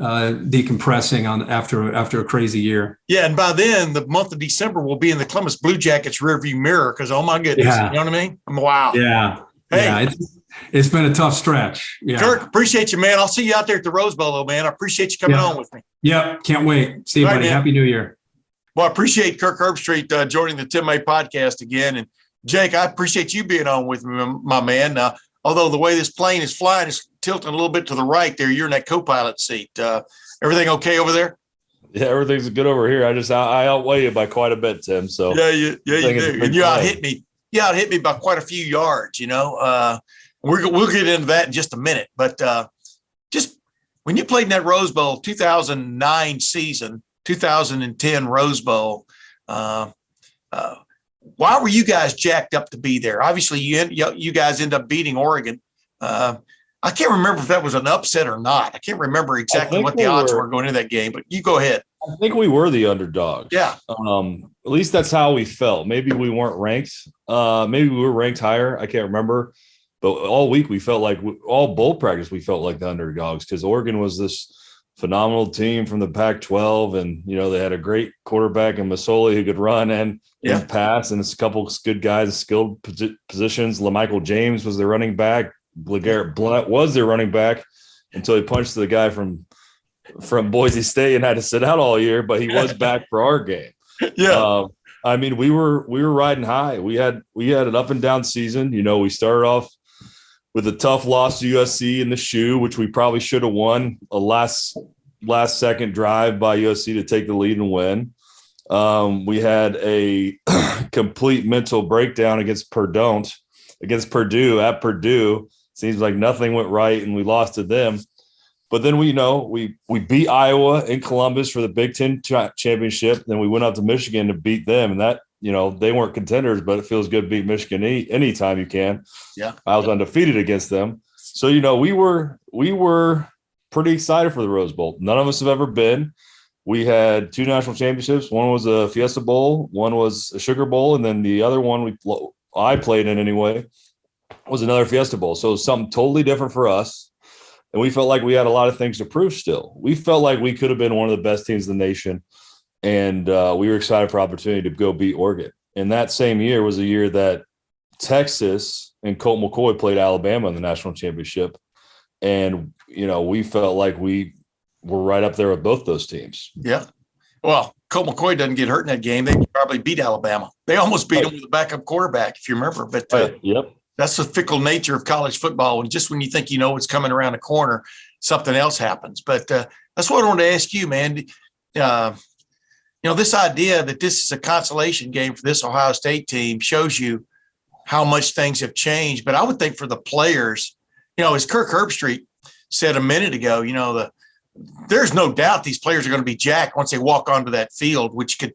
decompressing after a crazy year. Yeah. And by then the month of December will be in the Columbus Blue Jackets rearview mirror. Cause oh my goodness, you know what I mean? Wow. Yeah. Hey, yeah, it's been a tough stretch. Yeah. Kirk, appreciate you, man. I'll see you out there at the Rose Bowl, man. I appreciate you coming on with me. Yep. Can't wait. See you, buddy. Man. Happy New Year. Well, I appreciate Kirk Herbstreit joining the Tim May podcast again. And Jake, I appreciate you being on with me, my man. Although the way this plane is flying is tilting a little bit to the right there, you're in that co-pilot seat. Everything okay over there? Yeah, everything's good over here. I outweigh you by quite a bit, Tim. So yeah, you do. And you out-hit me. You out-hit me by quite a few yards, We'll get into that in just a minute. But just when you played in that Rose Bowl 2009 season, 2010 Rose Bowl. Why were you guys jacked up to be there? Obviously, you guys end up beating Oregon. I can't remember if that was an upset or not. I can't remember exactly what the odds were going into that game, but you go ahead. I think we were the underdogs. Yeah. At least that's how we felt. Maybe we weren't ranked. Maybe we were ranked higher. I can't remember. But all week we felt like all bowl practice we felt like the underdogs, because Oregon was this phenomenal team from the Pac-12, and they had a great quarterback in Masoli who could run and pass, and it's a couple of good guys, skilled positions. LaMichael James was their running back. LeGarrette Blount was their running back until he punched the guy from Boise State and had to sit out all year, but he was back for our game. Yeah. We were riding high. We had an up and down season. We started off with a tough loss to USC in the shoe, which we probably should have won, a last second drive by USC to take the lead and win. We had a complete mental breakdown against Purdue at Purdue. Seems like nothing went right and we lost to them. But then we beat Iowa in Columbus for the Big Ten championship. Then we went up to Michigan to beat them, and that, they weren't contenders, but it feels good to beat Michigan anytime you can. Yeah, I was undefeated against them, so we were pretty excited for the Rose Bowl. None of us have ever been. We had 2 national championships. One was a Fiesta Bowl, one was a Sugar Bowl, and then the other one I played in anyway was another Fiesta Bowl. So it was something totally different for us. And we felt like we had a lot of things to prove still. We felt like we could have been one of the best teams in the nation. And we were excited for opportunity to go beat Oregon. And that same year was a year that Texas and Colt McCoy played Alabama in the national championship. And, we felt like we were right up there with both those teams. Yeah. Well, Colt McCoy doesn't get hurt in that game. They probably beat Alabama. They almost beat them with a backup quarterback, if you remember. But yep. That's the fickle nature of college football. And just when you think it's coming around the corner, something else happens. But that's what I wanted to ask you, man. This idea that this is a consolation game for this Ohio State team shows you how much things have changed. But I would think for the players, as Kirk Herbstreit said a minute ago, there's no doubt these players are going to be jacked once they walk onto that field, which could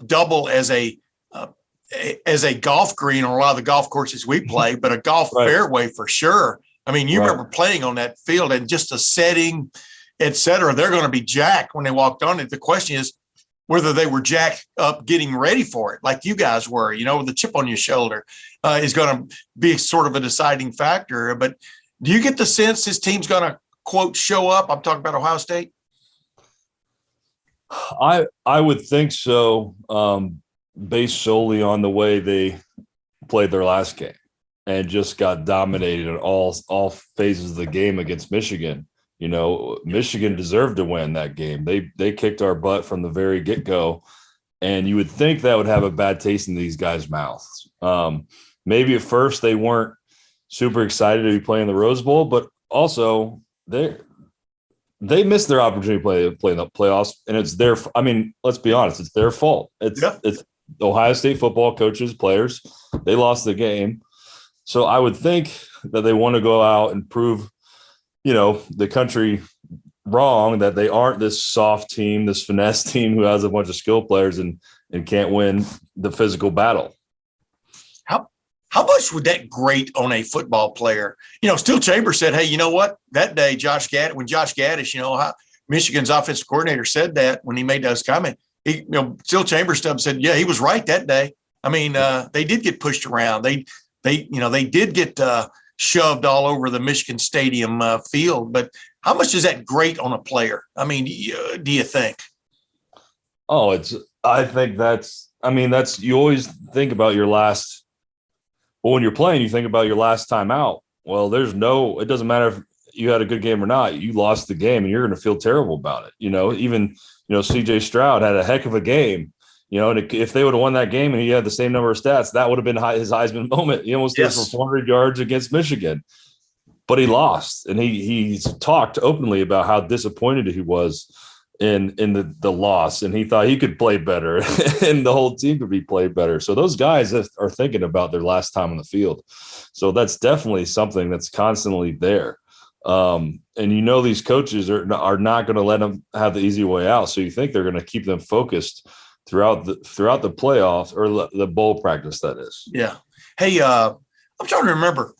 double as a golf green on a lot of the golf courses we play, but a golf fairway for sure. I mean, you remember playing on that field and just the setting, et cetera. They're going to be jacked when they walked on it. The question is whether they were jacked up getting ready for it, like you guys were, with the chip on your shoulder, is going to be sort of a deciding factor. But do you get the sense this team's going to, quote, show up? I'm talking about Ohio State. I would think so. Based solely on the way they played their last game and just got dominated in all phases of the game against Michigan. Michigan deserved to win that game. They kicked our butt from the very get-go, and you would think that would have a bad taste in these guys' mouths. Maybe at first they weren't super excited to be playing the Rose Bowl, but also they missed their opportunity to play in the playoffs, and it's their – I mean, let's be honest, it's their fault. It's Ohio State football coaches, players. They lost the game. So I would think that they want to go out and prove, the country wrong, that they aren't this soft team, this finesse team who has a bunch of skill players and can't win the physical battle. How much would that grate on a football player? Still Chambers said, hey, you know what? That day, when Josh Gaddish, Michigan's offensive coordinator said that when he made those comments, Still Chambers said, yeah, he was right that day. I mean, they did get pushed around. They did get shoved all over the Michigan Stadium field. But how much does that grate on a player? I mean, do you think? I think that's you always think about your last. Well, when you're playing, you think about your last time out. Well, it doesn't matter if you had a good game or not. You lost the game, and you're going to feel terrible about it. Even C.J. Stroud had a heck of a game. And if they would have won that game and he had the same number of stats, that would have been his Heisman moment. He almost threw for 400 yards against Michigan, but he lost, and he talked openly about how disappointed he was in the loss, and he thought he could play better, and the whole team could be played better. So those guys are thinking about their last time on the field. So that's definitely something that's constantly there. And these coaches are not going to let them have the easy way out. So you think they're going to keep them focused throughout the playoffs or the bowl practice, that is. Yeah. Hey, I'm trying to remember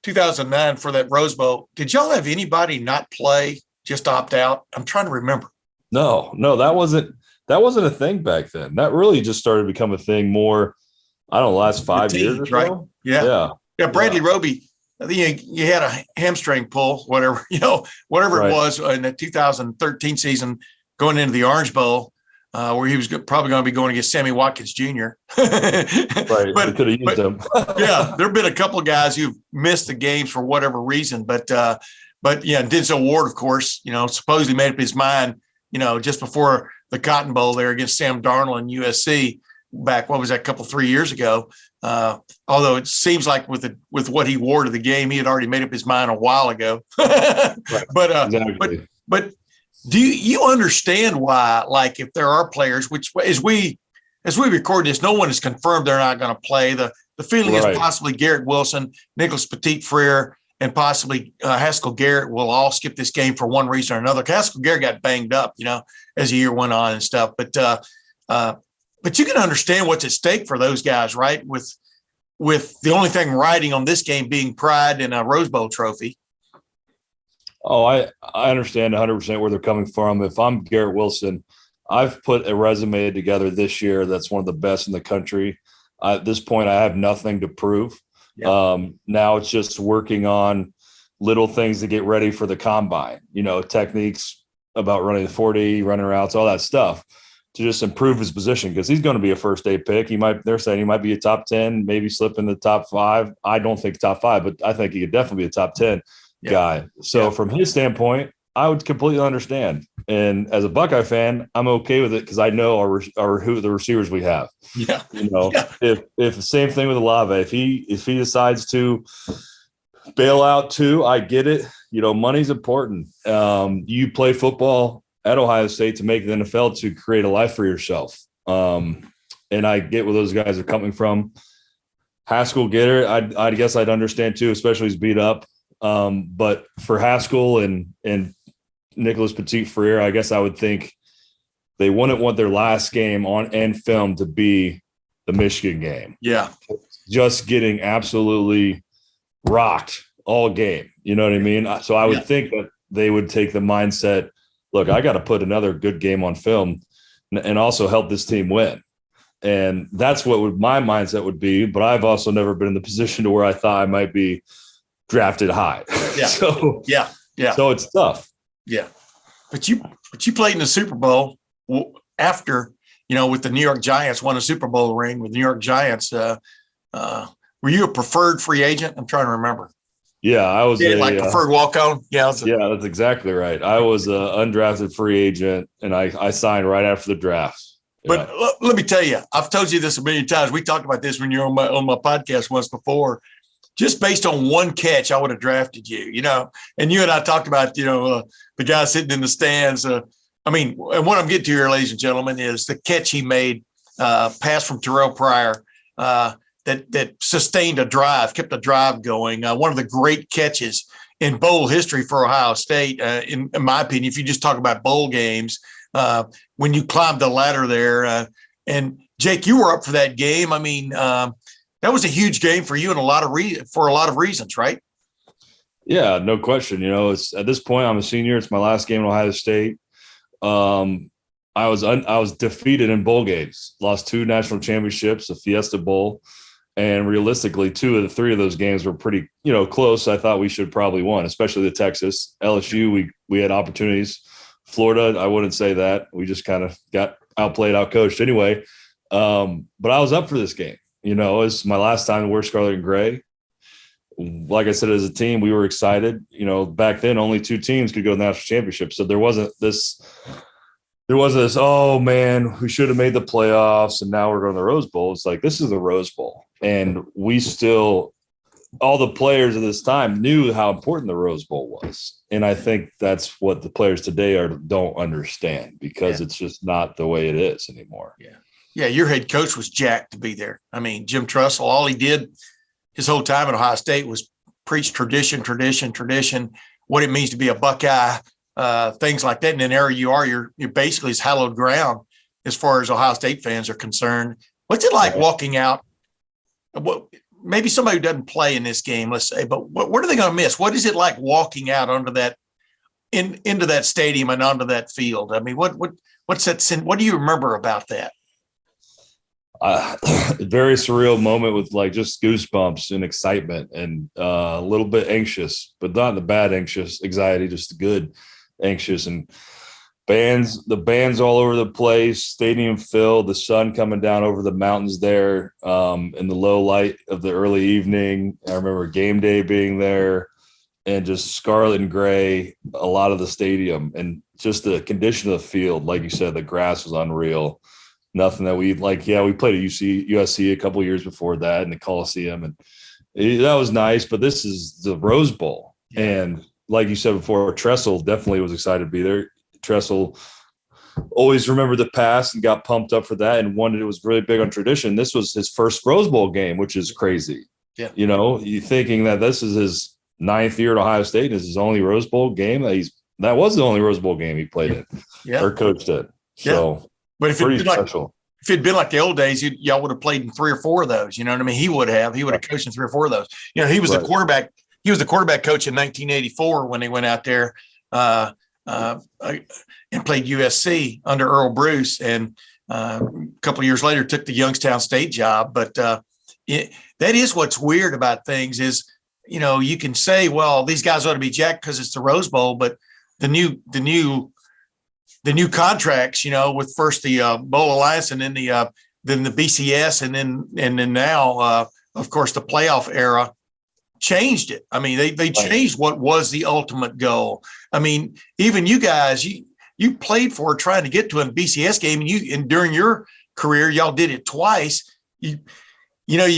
2009 for that Rose Bowl. Did y'all have anybody not play, just opt out? I'm trying to remember. No, that wasn't a thing back then. That really just started to become a thing more, I don't know, last 5 years or so. Right? Yeah. Bradley Roby, I think you had a hamstring pull, whatever it was in the 2013 season going into the Orange Bowl, where he was probably going to be going against Sammy Watkins Jr. Right, but could have used him. Yeah, there have been a couple of guys who've missed the games for whatever reason, but Denzel Ward, of course, supposedly made up his mind, just before the Cotton Bowl there against Sam Darnold and USC back, what was that, 3 years ago, Although it seems like with what he wore to the game, he had already made up his mind a while ago. Right. Exactly. But do you understand why, like, if there are players, which as we record this, no one has confirmed they're not going to play. The feeling is possibly Garrett Wilson, Nicholas Petit-Frere, and possibly Haskell Garrett will all skip this game for one reason or another. Haskell Garrett got banged up, as the year went on and stuff. But you can understand what's at stake for those guys, right? With the only thing riding on this game being pride in a Rose Bowl trophy. Oh, I understand 100% where they're coming from. If I'm Garrett Wilson, I've put a resume together this year that's one of the best in the country. At this point, I have nothing to prove. Yeah. Now it's just working on little things to get ready for the combine, techniques about running the 40, running routes, all that stuff to just improve his position because he's going to be a first day pick. They're saying he might be a top 10, maybe slip in the top 5. I don't think top 5, but I think he could definitely be a top 10 guy. So from his standpoint, I would completely understand. And as a Buckeye fan, I'm okay with it because I know who the receivers we have. Yeah. If the same thing with Olave, if he decides to bail out too, I get it. Money's important. You play football at Ohio State to make the NFL to create a life for yourself. And I get where those guys are coming from. Haskell Garrett, I guess I'd understand too, especially he's beat up. But for Haskell and Nicholas Petit-Frere, I guess I would think they wouldn't want their last game on film to be the Michigan game. Yeah. Just getting absolutely rocked all game. You know what I mean? So I would think that they would take the mindset, look, I got to put another good game on film and also help this team win. And that's what my mindset would be. But I've also never been in the position to where I thought I might be drafted high. Yeah. So it's tough. Yeah. But you played in the Super Bowl after, with the New York Giants, won a Super Bowl ring with the New York Giants. Were you a preferred free agent? I'm trying to remember. Yeah, I was preferred walk-on. Yeah, that's exactly right. I was an undrafted free agent, and I signed right after the draft. But let me tell you, I've told you this a million times. We talked about this when you were on my podcast once before. Just based on one catch, I would have drafted you, And you and I talked about, the guy sitting in the stands. And what I'm getting to here, ladies and gentlemen, is the catch he made, pass from Terrell Pryor, that sustained a drive, kept a drive going. One of the great catches in bowl history for Ohio State, in my opinion. If you just talk about bowl games, when you climbed the ladder there, and Jake, you were up for that game. That was a huge game for you and for a lot of reasons, right? Yeah, no question. It's at this point I'm a senior. It's my last game at Ohio State. I was defeated in bowl games. Lost 2 national championships, a Fiesta Bowl, and realistically, 2 of the 3 of those games were pretty, close. I thought we should probably won, especially the Texas. LSU, we had opportunities. Florida, I wouldn't say that. We just kind of got outplayed, outcoached anyway. But I was up for this game. It's my last time to wear scarlet and gray. Like I said, as a team, we were excited. Back then, only 2 teams could go to the national championship. So there wasn't this, oh, man, we should have made the playoffs, and now we're going to the Rose Bowl. It's like, this is the Rose Bowl. And all the players of this time knew how important the Rose Bowl was. And I think that's what the players today don't understand because it's just not the way it is anymore. Yeah. Yeah, your head coach was jacked to be there. Jim Trussell, all he did his whole time at Ohio State was preach tradition, what it means to be a Buckeye, things like that. And then there you are, you're basically it's hallowed ground as far as Ohio State fans are concerned. What's it like walking out? Maybe somebody who doesn't play in this game, let's say, but what are they going to miss? What is it like walking out onto that into that stadium and onto that field? What's that? What do you remember about that? Very surreal moment with just goosebumps and excitement and a little bit anxious, but not the bad anxious anxiety, just the good anxious, and the bands all over the place, stadium filled, the sun coming down over the mountains there in the low light of the early evening. I remember game day being there and just scarlet and gray, a lot of the stadium, and just the condition of the field. Like you said, the grass was unreal. nothing that we like. Yeah, we played at USC a couple of years before that in the Coliseum, and that was nice. But this is the Rose Bowl, and like you said before, Tressel definitely was excited to be there. Tressel always remembered the past and got pumped up for that, and it was really big on tradition. This was his first Rose Bowl game, which is crazy. Yeah, you thinking that this is his 9th year at Ohio State, and this is his only Rose Bowl game. That was the only Rose Bowl game he played in, or coached it. So, but if it'd been like the old days, y'all would have played in 3 or 4 of those. You know what I mean? He would have coached in 3 or 4 of those. He was the quarterback. He was the quarterback coach in 1984 when they went out there and played USC under Earl Bruce, and a couple of years later took the Youngstown State job. But that is what's weird about things is, you can say, well, these guys ought to be jacked because it's the Rose Bowl, but the new contracts, with first the Bowl Alliance and then the BCS and then now, of course, the playoff era changed it. I mean, they changed what was the ultimate goal. I mean, even you guys, you played for trying to get to a BCS game, and during your career, y'all did it twice. You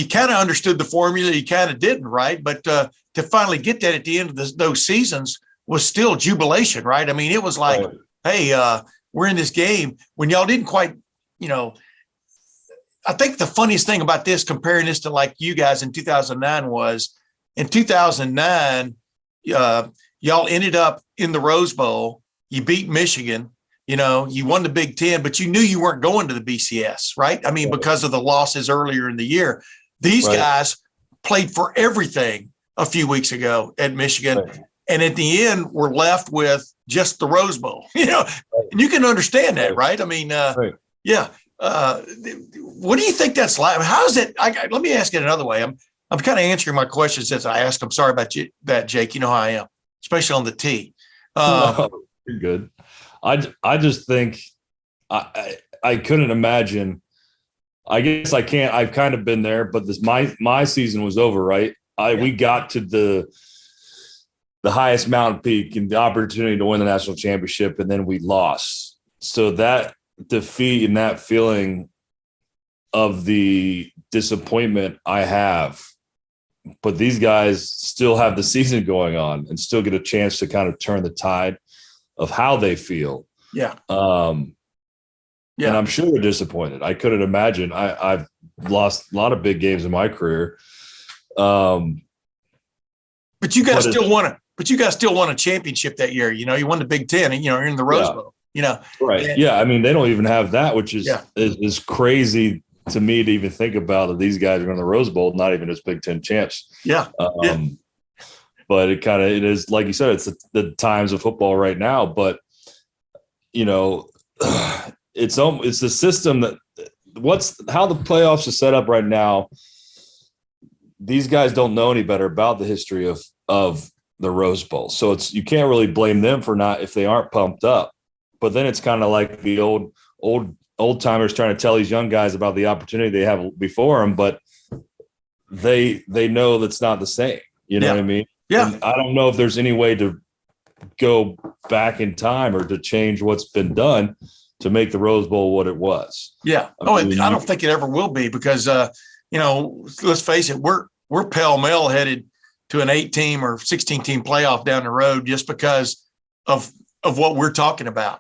kind of understood the formula, you kind of didn't, right? But to finally get that at the end of those seasons was still jubilation, right? I mean, it was like, hey, we're in this game when y'all didn't quite, I think the funniest thing about this, comparing this to like you guys in 2009 was, in 2009, y'all ended up in the Rose Bowl. You beat Michigan. You won the Big Ten, but you knew you weren't going to the BCS, right? I mean, because of the losses earlier in the year. These guys played for everything a few weeks ago at Michigan. Right. And at the end, we're left with just the Rose Bowl, and you can understand that, right? I mean, yeah. What do you think that's like? How is it? Let me ask it another way. I'm kind of answering my questions as I ask. I'm sorry about that, Jake. You know how I am, especially on the tee. You're good. I just think I couldn't imagine. I guess I can't. I've kind of been there, but my season was over, right? We got to the highest mountain peak and the opportunity to win the national championship, and then we lost. So that defeat and that feeling of the disappointment I have, but these guys still have the season going on and still get a chance to kind of turn the tide of how they feel. Yeah. And I'm sure they're disappointed. I couldn't imagine. I've lost a lot of big games in my career. But you guys still won a championship that year. You won the Big Ten, and you're in the Rose Bowl. Right. And, I mean, they don't even have that, which is crazy to me to even think about, that these guys are in the Rose Bowl, not even as Big Ten champs. Yeah. But it is, like you said, it's the times of football right now. But it's the system how the playoffs are set up right now. These guys don't know any better about the history of the Rose Bowl. So you can't really blame them for if they aren't pumped up. But then it's kind of like the old timers trying to tell these young guys about the opportunity they have before them, but they know that's not the same. You know what I mean? Yeah. And I don't know if there's any way to go back in time or to change what's been done to make the Rose Bowl what it was. Yeah. I don't think it ever will be, because let's face it, we're pell-mell headed to an 8-team or 16-team playoff down the road just because of what we're talking about.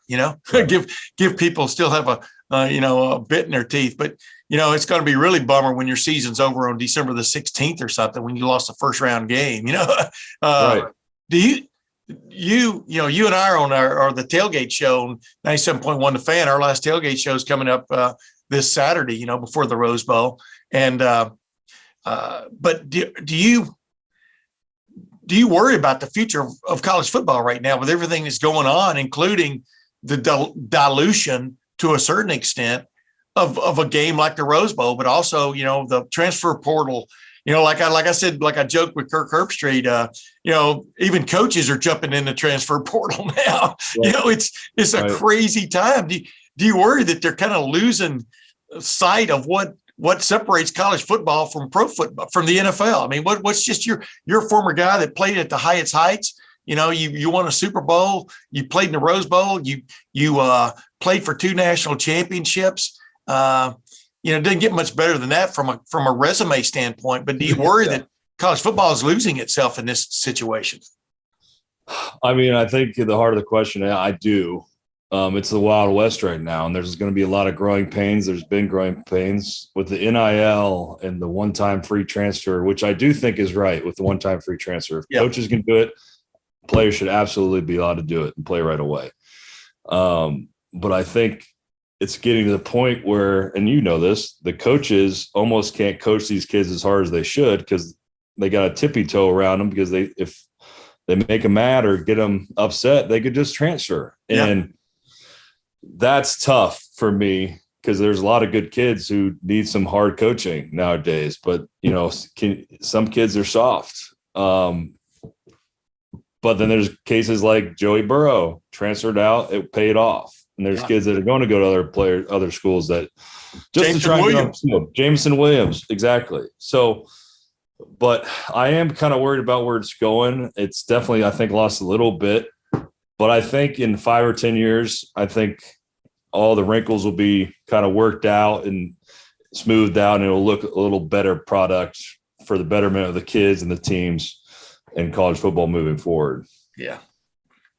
Right. give people still have a bit in their teeth, but it's going to be really bummer when your season's over on December the 16th or something, when you lost the first round game. Right. Do you and I are the tailgate show on 97.1 The Fan. Our last tailgate show is coming up this Saturday, before the Rose Bowl. And but do you worry about the future of college football right now with everything that's going on, including the dilution to a certain extent of a game like the Rose Bowl, but also, the transfer portal, like I said, like I joked with Kirk Herbstreit, even coaches are jumping in the transfer portal now. Right. It's a crazy time. Do you worry that they're kind of losing sight of what separates college football from pro football, from the NFL? I mean, what's just you're a former guy that played at the highest heights. You won a Super Bowl, you played in the Rose Bowl, you played for 2 national championships. Didn't get much better than that from a resume standpoint. But do you worry that college football is losing itself in this situation? I mean, I think the heart of the question, I do. It's the Wild West right now, and there's going to be a lot of growing pains. There's been growing pains with the NIL and the one-time free transfer, which I do think is right with the one-time free transfer. If coaches can do it, players should absolutely be allowed to do it and play right away. But I think it's getting to the point where, and you know this, the coaches almost can't coach these kids as hard as they should because they got a tippy toe around them because if they make them mad or get them upset, they could just transfer. And that's tough for me because there's a lot of good kids who need some hard coaching nowadays. But, some kids are soft. But then there's cases like Joey Burrow transferred out, it paid off. And there's kids that are going to go to other schools that just Jameson to try Williams. Jameson Williams, exactly. So, but I am kind of worried about where it's going. It's definitely, I think, lost a little bit. But I think in 5 or 10 years, I think all the wrinkles will be kind of worked out and smoothed out, and it'll look a little better product for the betterment of the kids and the teams in college football moving forward. Yeah.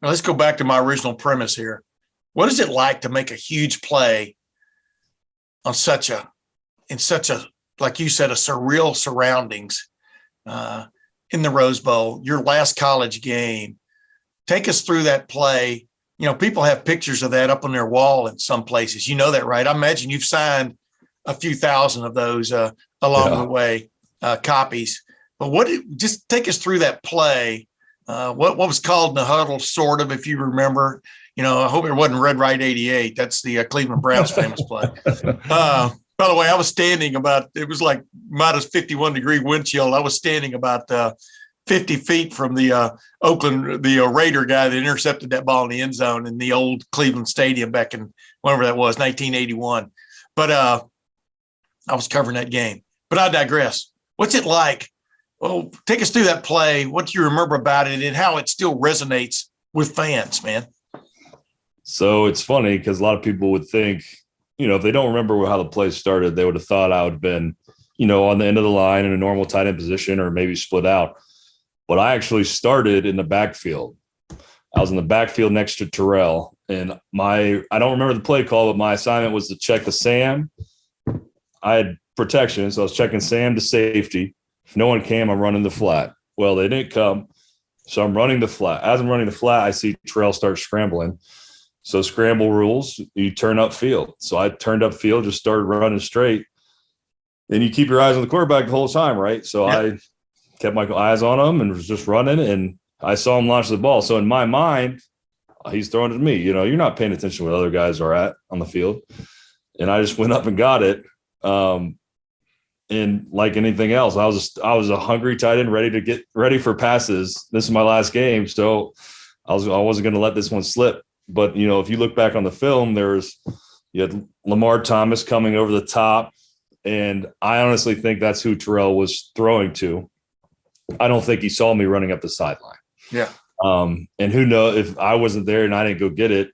Now let's go back to my original premise here. What is it like to make a huge play on such a, like you said, a surreal surroundings in the Rose Bowl, your last college game? Take us through that play. People have pictures of that up on their wall in some places. You know that, right? I imagine you've signed a few thousand of those along the way, copies. But just take us through that play. What was called in the huddle, sort of, if you remember. I hope it wasn't Red Right 88. That's the Cleveland Browns famous play. By the way, I was standing it was like minus 51-degree wind chill. I was standing about 50 feet from the Raider guy that intercepted that ball in the end zone in the old Cleveland Stadium back in whenever that was, 1981. But I was covering that game. But I digress. What's it like? Well, take us through that play. What do you remember about it and how it still resonates with fans, man? So it's funny because a lot of people would think, if they don't remember how the play started, they would have thought I would have been, on the end of the line in a normal tight end position or maybe split out. But I actually started in the backfield. I was in the backfield next to Terrell, and I don't remember the play call, but my assignment was to check the Sam. I had protection, so I was checking Sam to safety. If no one came, I'm running the flat. Well, they didn't come, so I'm running the flat. As I'm running the flat, I see Terrell start scrambling. So scramble rules, you turn upfield. So I turned upfield, just started running straight. And you keep your eyes on the quarterback the whole time, right? So I kept my eyes on him and was just running, and I saw him launch the ball. So in my mind, he's throwing it to me. You're not paying attention to what other guys are at on the field. And I just went up and got it. And like anything else, I was a hungry tight end ready to get ready for passes. This is my last game, so I wasn't going to let this one slip. But if you look back on the film, you had Lamar Thomas coming over the top, and I honestly think that's who Terrell was throwing to. I don't think he saw me running up the sideline. Yeah. And who knows, if I wasn't there and I didn't go get it,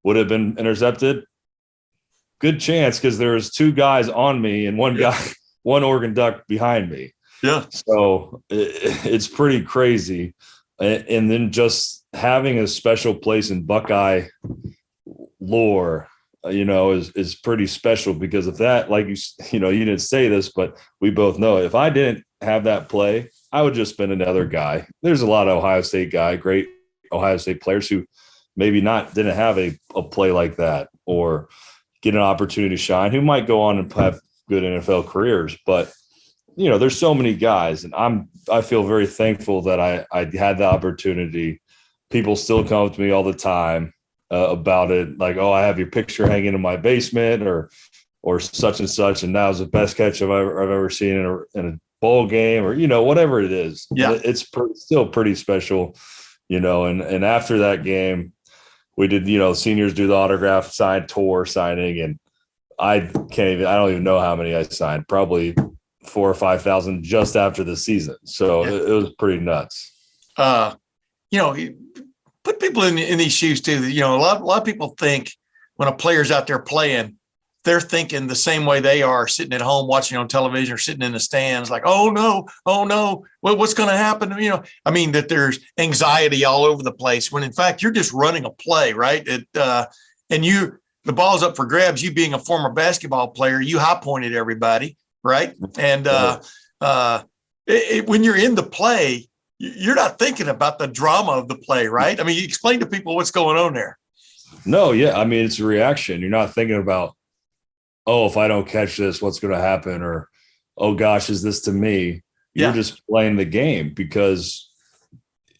would it have been intercepted? Good chance, because there was 2 guys on me and one Oregon Duck behind me. Yeah. So it's pretty crazy. And then just having a special place in Buckeye lore, is pretty special, because if that, like you didn't say this, but we both know, if I didn't have that play, I would just been another guy. There's a lot of Ohio State great Ohio State players who maybe didn't have a play like that or get an opportunity to shine, who might go on and have good NFL careers. But there's so many guys, and I feel very thankful that I had the opportunity. People still come up to me all the time about it, like, "Oh, I have your picture hanging in my basement," or such and such, and that was the best catch I've ever seen in a bowl game, or whatever it is. Yeah, it's still pretty special, And after that game, we did seniors do the autograph signing, and I don't even know how many I signed, probably 4,000 or 5,000 just after the season. So it was pretty nuts. Put people in these shoes too. A lot of people think when a player's out there playing, they're thinking the same way they are sitting at home watching on television or sitting in the stands like, oh no, what's going to happen? I mean, that there's anxiety all over the place when in fact you're just running a play, right? The ball's up for grabs. You being a former basketball player, you high pointed everybody, right? And when you're in the play, you're not thinking about the drama of the play, right? I mean, you explain to people what's going on there. No, yeah. I mean, it's a reaction. You're not thinking about, oh, if I don't catch this, what's going to happen? Or, oh gosh, is this to me? You're just playing the game because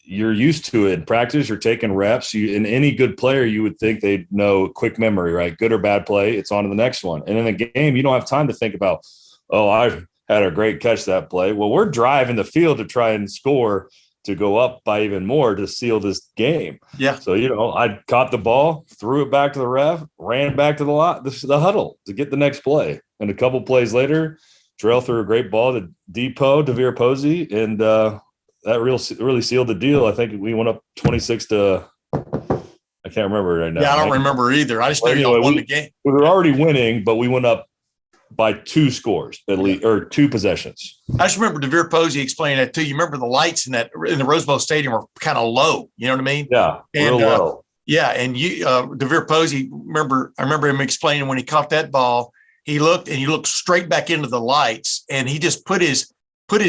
you're used to it in practice. You're taking reps. In any good player, you would think they'd know quick memory, right? Good or bad play, it's on to the next one. And in a game, you don't have time to think about, oh, I had a great catch that play. Well, we're driving the field to try and score to go up by even more to seal this game. Yeah. So, I caught the ball, threw it back to the ref, ran back to the huddle to get the next play. And a couple plays later, Terrell threw a great ball to DeVere Posey, and that really sealed the deal. I think we went up 26 to I can't remember right now. Yeah, I don't remember either. I just know you won the game. We were already winning, but we went up by 2 scores at least, or 2 possessions. I just remember DeVere Posey explaining that too. You remember the lights in the Rose Bowl Stadium were kind of low. You know what I mean? Yeah, real low. Yeah, and DeVere Posey. I remember him explaining when he caught that ball, he looked straight back into the lights, and he just put his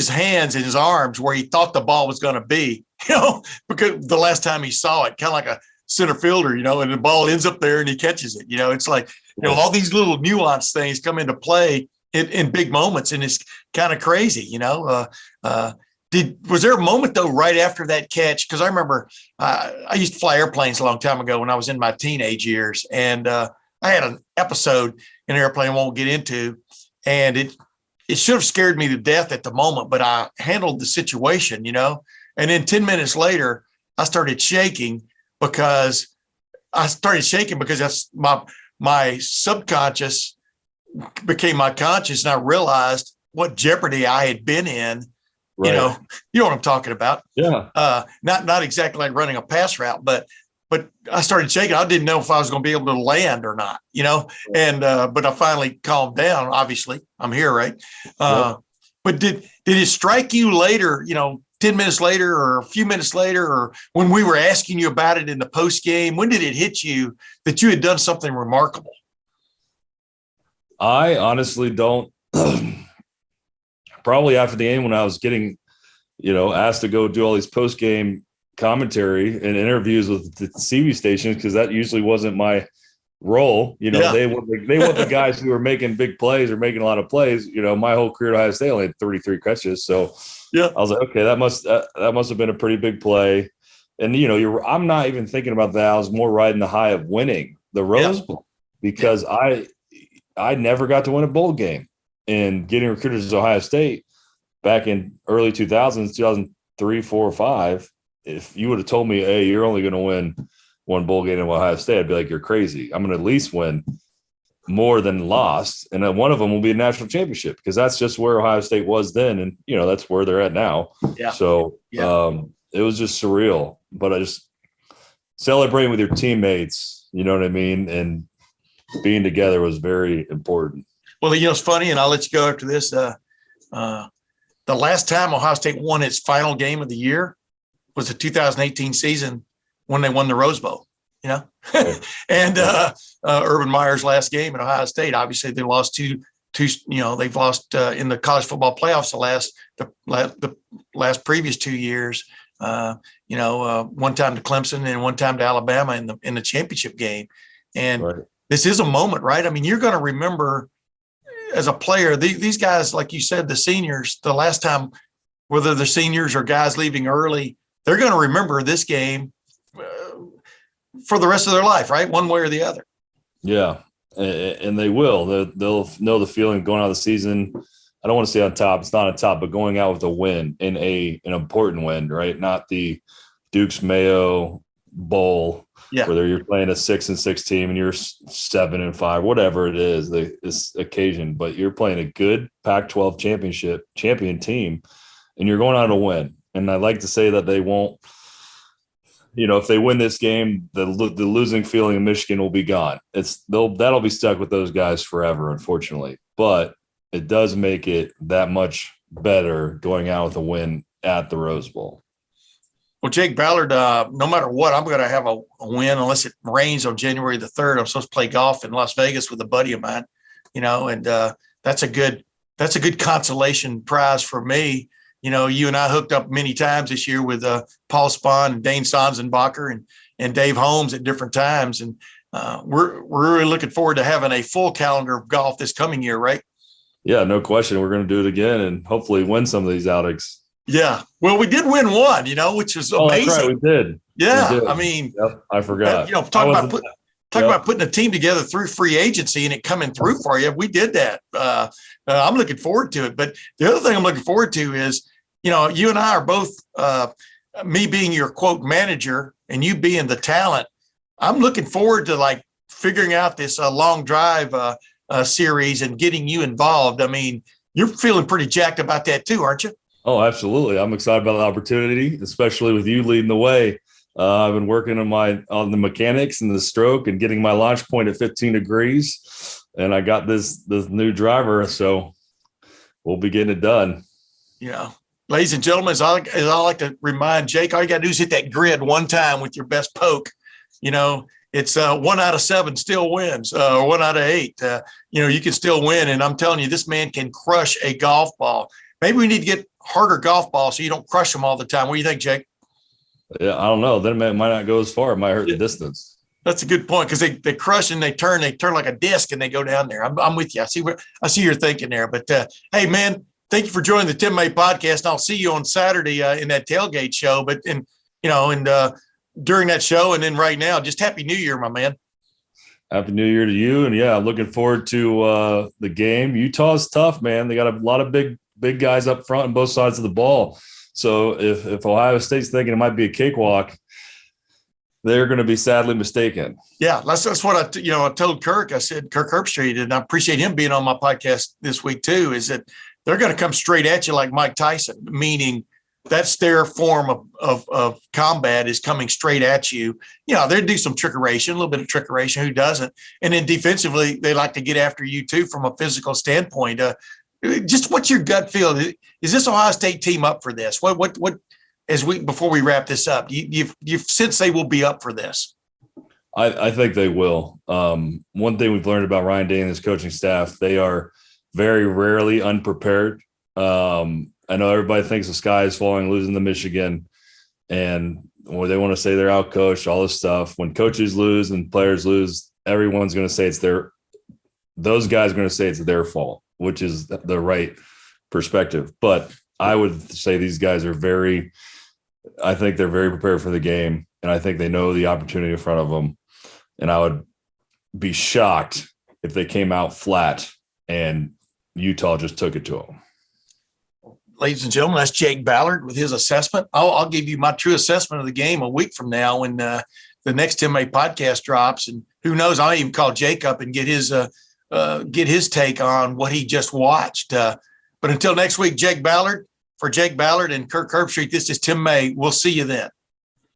hands in his arms where he thought the ball was going to be. Because the last time he saw it, kind of like a center fielder, and the ball ends up there and he catches it. It's like, all these little nuanced things come into play in big moments, and it's kind of crazy, was there a moment though, right after that catch? Cause I remember, I used to fly airplanes a long time ago when I was in my teenage years. And, I had an episode in an airplane I won't get into, and it should have scared me to death at the moment, but I handled the situation, and then 10 minutes later, I started shaking because that's my subconscious became my conscious, and I realized what jeopardy I had been in. Right. You know what I'm talking about. Yeah. Not exactly like running a pass route, but I started shaking. I didn't know if I was going to be able to land or not, and but I finally calmed down. Obviously, I'm here, right? But did it strike you later, 10 minutes later or a few minutes later, or when we were asking you about it in the post game, when did it hit you that you had done something remarkable? I honestly don't. Probably after the game when I was getting, asked to go do all these post game commentary and interviews with the TV stations, because that usually wasn't my role. They want the guys who are making big plays or making a lot of plays. My whole career at Ohio State only had 33 catches, so I was like, okay, that must have been a pretty big play. And I'm not even thinking about that. I was more riding the high of winning the Rose Bowl, because I never got to win a bowl game. And getting recruited to Ohio State back in early 2000s, 2003, 4, or 5, if you would have told me, hey, you're only going to win one bowl game in Ohio State, I'd be like, you're crazy. I'm going to at least win more than lost. And then one of them will be a national championship, because that's just where Ohio State was then. And, that's where they're at now. Yeah. So it was just surreal. But I just celebrating with your teammates, you know what I mean? And being together was very important. Well, it's funny, and I'll let you go after this. The last time Ohio State won its final game of the year was the 2018 season when they won the Rose Bowl, and Urban Meyer's last game at Ohio State. Obviously, they lost two. They've lost in the college football playoffs the last previous 2 years. One time to Clemson and one time to Alabama in the championship game. And This is a moment, right? I mean, you're going to remember. As a player, these guys, like you said, the seniors, the last time, whether they're seniors or guys leaving early, they're going to remember this game for the rest of their life, right? One way or the other. Yeah, and they will. They'll know the feeling going out of the season. I don't want to say on top. It's not on top, but going out with a win in an important win, right? Not the Duke's Mayo Bowl. Yeah. Whether you're playing a 6-6 team and you're 7-5, whatever it is, this occasion, but you're playing a good Pac-12 champion team, and you're going out to win. And I like to say that they won't if they win this game, the losing feeling of Michigan will be gone. That'll be stuck with those guys forever, unfortunately. But it does make it that much better going out with a win at the Rose Bowl. Well, Jake Ballard, no matter what, I'm going to have a win unless it rains on January the 3rd. I'm supposed to play golf in Las Vegas with a buddy of mine, and that's a good consolation prize for me. You and I hooked up many times this year with Paul Spahn and Dane Sonsenbacher and Dave Holmes at different times. And we're really looking forward to having a full calendar of golf this coming year, right? Yeah, no question. We're going to do it again and hopefully win some of these outings. Yeah. Well, we did win one, which was amazing. That's right. We did. Yeah. We did. I mean, I forgot. Talk about putting a team together through free agency and it coming through for you. We did that. I'm looking forward to it. But the other thing I'm looking forward to is, you and I are both, me being your quote manager and you being the talent. I'm looking forward to figuring out this long drive series and getting you involved. I mean, you're feeling pretty jacked about that too, aren't you? Oh, absolutely. I'm excited about the opportunity, especially with you leading the way. I've been working on the mechanics and the stroke and getting my launch point at 15 degrees. And I got this new driver. So we'll be getting it done. Yeah. Ladies and gentlemen, as I like to remind Jake, all you got to do is hit that grid one time with your best poke. It's 1 out of 7 still wins, or 1 out of 8. You can still win. And I'm telling you, this man can crush a golf ball. Maybe we need to get harder golf balls so you don't crush them all the time. What do you think, Jake? Yeah, I don't know. Then it might not go as far. It might hurt the distance. That's a good point because they crush and they turn like a disc and they go down there. I'm with you. I see you're thinking there. But hey, man, thank you for joining the Tim May podcast. And I'll see you on Saturday in that tailgate show. But during that show and then right now, just Happy New Year, my man. Happy New Year to you. And yeah, I'm looking forward to the game. Utah's tough, man. They got a lot of big guys up front on both sides of the ball. So if Ohio State's thinking it might be a cakewalk, they're going to be sadly mistaken. Yeah, that's what I told Kirk. I said, Kirk Herbstreit, and I appreciate him being on my podcast this week too, is that they're going to come straight at you like Mike Tyson, meaning that's their form of combat is coming straight at you. They do some trickeration, a little bit of trickeration. Who doesn't? And then defensively, they like to get after you too from a physical standpoint. Just what's your gut feel? Is this Ohio State team up for this? What before we wrap this up, you've sense they will be up for this? I think they will. One thing we've learned about Ryan Day and his coaching staff, they are very rarely unprepared. I know everybody thinks the sky is falling, losing to Michigan, and they want to say they're outcoached, all this stuff. When coaches lose and players lose, everyone's going to say those guys are going to say it's their fault, which is the right perspective. But I would say these guys are I think they're very prepared for the game, and I think they know the opportunity in front of them. And I would be shocked if they came out flat and Utah just took it to them. Ladies and gentlemen, that's Jake Ballard with his assessment. I'll give you my true assessment of the game a week from now when the next Tim May podcast drops. And who knows, I'll even call Jake up and get his take on what he just watched. But until next week, for Jake Ballard and Kirk Herbstreit, this is Tim May. We'll see you then.